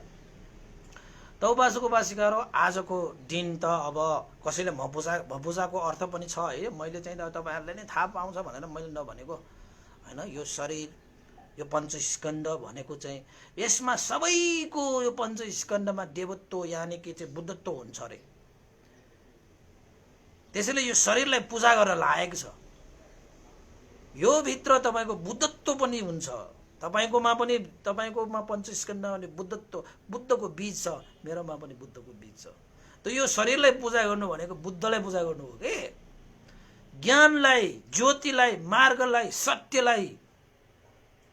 त उपासक उपासिकाहरू, आजको दिन त अब कसैले भपूजाको अर्थ पनि छ है। मैले चाहिँ तपाईँहरूले नै थाहा पाउँछ भनेर मैले नभनेको होइन। यो शरीर, यो पञ्चस्कन्ध भनेको चाहिँ यसमा सबैको यो पञ्चस्कन्धमा देवत्व यानि कि चाहिँ बुद्धत्व हुन्छ अरे। त्यसैले यो शरीरलाई पूजा गर्न लागेको छ। यो भित्र तपाईँको बुद्धत्व पनि हुन्छ। तपाईँकोमा पञ्चस्कन्ध अनि बुद्धको बीज छ। मेरोमा पनि बुद्धको बीज छ। त यो शरीरलाई पूजा गर्नु भनेको बुद्धलाई पूजा गर्नु हो के। ज्ञानलाई, ज्योतिलाई, मार्गलाई, सत्यलाई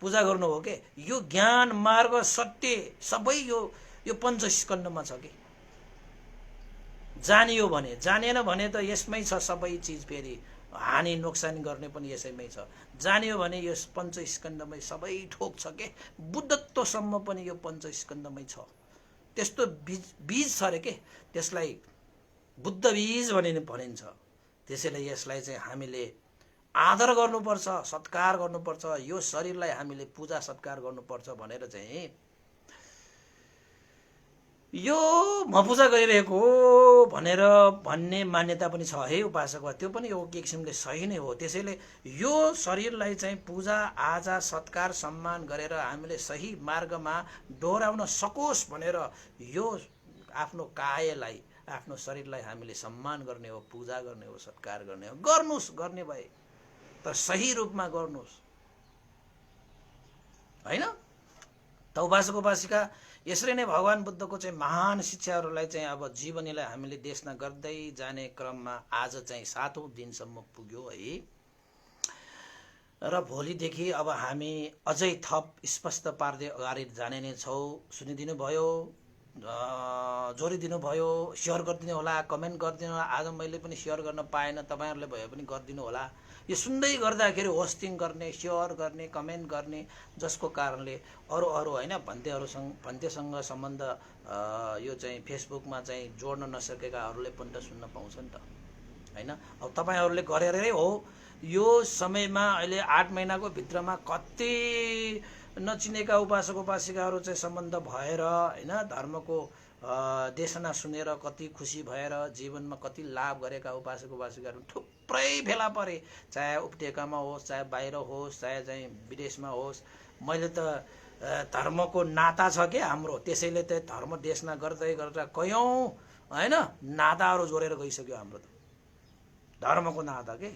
पूजा गर्नु हो के। यो ज्ञान, मार्ग, सत्य सबै यो पञ्चस्कन्धमा छ कि। जानियो भने, जानेन भने त यसमै छ सबै चिज। फेरि हानि नोक्सान गर्ने पनि यसैमै छ। जानियो भने यो पञ्चस्कन्धमै सबै ठोक छ के। बुद्धत्वसम्म पनि यो पञ्चस्कन्धमै छ। त्यस्तो बीज छ अरे के। त्यसलाई बुद्ध बीज भनिन्छ। त्यसैले यसलाई चाहिँ हामीले आदर गर्नुपर्छ, सत्कार गर्नुपर्छ। यो शरीरलाई हामीले पूजा सत्कार गर्नुपर्छ भनेर चाहिँ यो म पूजा गरिरहेको भनेर भन्ने मान्यता पनि छ है उपासकवा। त्यो पनि यो एक किसिमले सही नै हो। त्यसैले यो शरीरलाई चाहिँ पूजा आजा सत्कार सम्मान गरेर हामीले सही मार्गमा डोराउन सकोस् भनेर यो आफ्नो कायलाई, आफ्नो शरीरलाई हामीले सम्मान गर्ने हो, पूजा गर्ने हो, सत्कार गर्ने हो। गर्नुहोस्, गर्ने भए तर सही रूपमा गर्नुहोस् होइन। त उपासक उपासिका, यसरी नै भगवान बुद्धको चाहिँ महान शिक्षाहरूलाई चाहिँ अब जीवनीलाई हामीले देशना गर्दै जाने क्रममा आज चाहिँ 7औं दिनसम्म पुग्यो है। र भोलिदेखि अब हामी अझै थप स्पष्ट पार्दै अगाडि जाने नै छौँ। सुनिदिनु भयो, जोडिदिनु भयो, सेयर गरिदिनु होला, कमेन्ट गरिदिनु होला। आज मैले पनि सेयर गर्न पाएन, तपाईँहरूले भयो पनि गरिदिनु होला। यो सुन्दै गर्दाखेरि होस्टिङ गर्ने, सेयर गर्ने, कमेन्ट गर्ने, जसको कारणले अरू होइन भन्तेसँग सम्बन्ध यो चाहिँ फेसबुकमा चाहिँ जोड्न नसकेकाहरूले पनि त सुन्न पाउँछ नि त होइन। अब तपाईँहरूले गरेरै हो। यो समयमा अहिले 8 महिनाको भित्रमा कति नचिनेका उपासक उपासिकाहरू चाहिँ सम्बन्ध भएर होइन, धर्मको देशना सुनेर कति खुसी भएर जीवनमा कति लाभ गरेका उपासक उपासिकाहरू थुप्रै फेला परे। चाहे उपत्यकामा होस्, चाहे बाहिर होस्, चाहे चाहिँ विदेशमा होस्। मैले त धर्मको नाता छ के हाम्रो, त्यसैले त धर्म देशना गर्दै गर्दा कयौं हैन नाताहरू जोडेर गइसक्यो हाम्रो त धर्मको नाता के।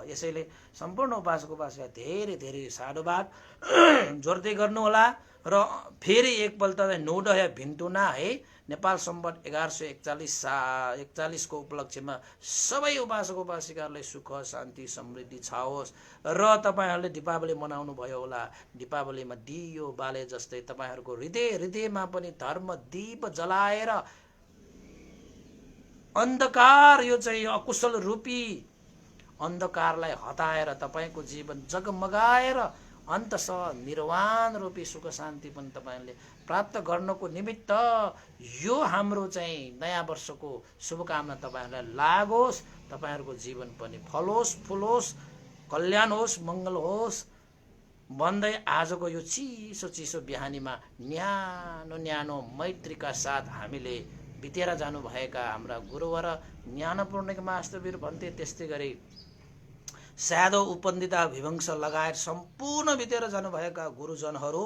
यसैले सम्पूर्ण उपासक उपासिका धेरै धेरै साधुवाद जोड्दै गर्नु होला। र फेरि एकपल्ट नौडह भिन्तुना है नेपाल सम्वत 1141 को उपलक्ष्यमा सबै उपासक उपासिकाहरूलाई सुख शान्ति समृद्धि छाओस्। र तपाईहरुले दीपावली मनाउनु भयो होला। दीपावलीमा दियो बाले जस्तै तपाईहरुको हृदय हृदयमा पनि धर्म दीप जलाएर अन्धकार यो चाहिँ अकुशल रूपी अन्धकारलाई हटाएर तपाईको जीवन जगमगाएर अन्ततः निर्वाण रूपी सुख शान्ति पनि तपाईहरुले प्राप्त गर्नको निमित्त यो हाम्रो चाहिँ नयाँ वर्षको शुभकामना तपाईहरुलाई लागोस्। तपाईहरुको जीवन पनि फलोस् फुलोस् कल्याण होस् मंगल होस् भन्दै आजको यो चिसो चिसो बिहानीमा न्यानो न्यानो मैत्रीका साथ हामीले बितेर जानु भएका हाम्रा गुरुवर ज्ञानपूर्णिक मास्तरवीर भन्थे, त्यस्तै गरी साधो उपन्दिता विभंश लगायत सम्पूर्ण बितेर जानुभएका गुरुजनहरू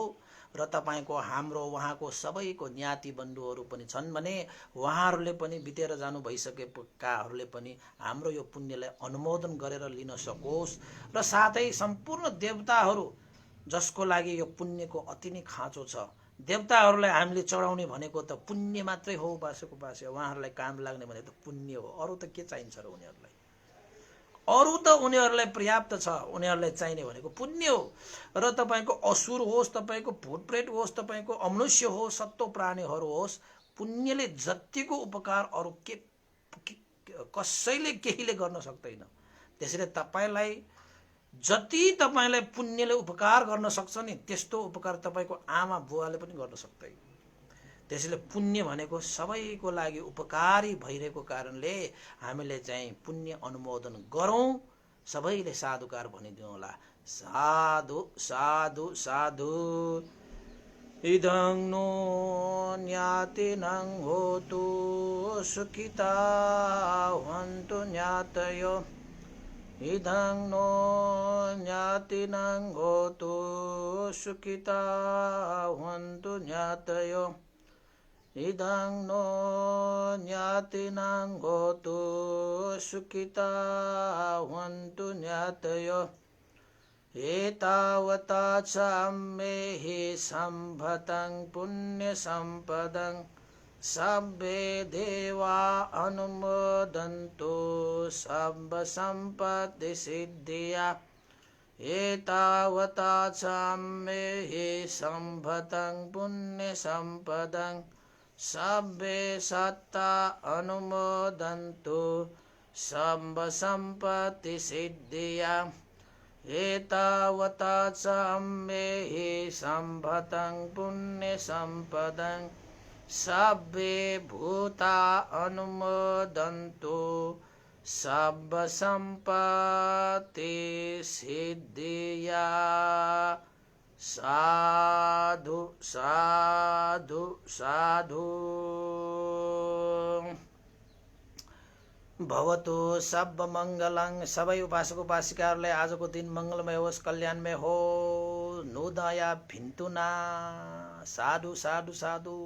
र तपाईको हाम्रो उहाँको सबैको ज्ञाति बन्धुहरू पनि छन् भने उहाँहरूले पनि बितेर जानु भइसकेकाहरूले पनि हाम्रो यो पुण्यलाई अनुमोदन गरेर लिन सकोस्। र साथै सम्पूर्ण देवताहरू जसको लागि यो पुण्यको अति नै खाँचो छ, देवताहरूलाई हामीले चढाउने भनेको त पुण्य मात्रै हो। उपासक उपासिका उहाँहरूलाई काम लाग्ने भनेको त पुण्य हो, अरू त के चाहिन्छ र उनीहरूलाई? अरू त उनीहरूलाई पर्याप्त छ, उनीहरूलाई चाहिने भनेको पुण्य हो। र तपाईको असुर होस्, तपाईको भूतप्रेत होस्, तपाईको अमनुष्य होस्, सत्तो प्राणीहरू होस्, पुण्यले जतिको उपकार अरू के कसैले केहीले गर्न सक्दैन। त्यसैले तपाईलाई जति तपाईलाई पुण्यले उपकार गर्न सक्छ नि त्यस्तो उपकार तपाईको आमा बुवाले पनि गर्न सक्दैन। त्यसैले पुण्य भनेको सबैको लागि उपकारी भइरहेको कारणले हामीले चाहिँ पुण्य अनुमोदन गरौँ। सबैले साधुकार भनिदिनु होला। साधु साधु साधु। इदं नो ज्ञातिनं होतु सुखिता हन्तु ज्ञातयो। इदं नो ज्ञातिनं होतु सुखिता हन्तु ज्ञातयो। इदं नो ज्ञातिनं होतु सुखिता हन्तु ज्ञातयो। एतावता च अम्मेहि सम्भतं पुण्यसम्पदं सब्बे देवा अनुमोदन्तु सब्ब सम्पत्ति सिद्धिया। एतावता च अम्मेहि सम्भतं पुण्यसम्पदं सब्बे सत्ता अनुमोदन्तु सब्ब सम्पत्ति सिद्धिया। एतावता च अम्मेहि सम्भतं पुण्यसम्पदं सब्बे भूता अनुमोदन्तु सब्ब सम्पत्ति सिद्धिया। साधु साधु साधु। भवतु सब मंगलं। सबै उपासक उपासिकाहरूलाई आजको दिन मंगलमय होस्, कल्याणमय हो। नोदया भिन्तुना। साधु साधु साधु।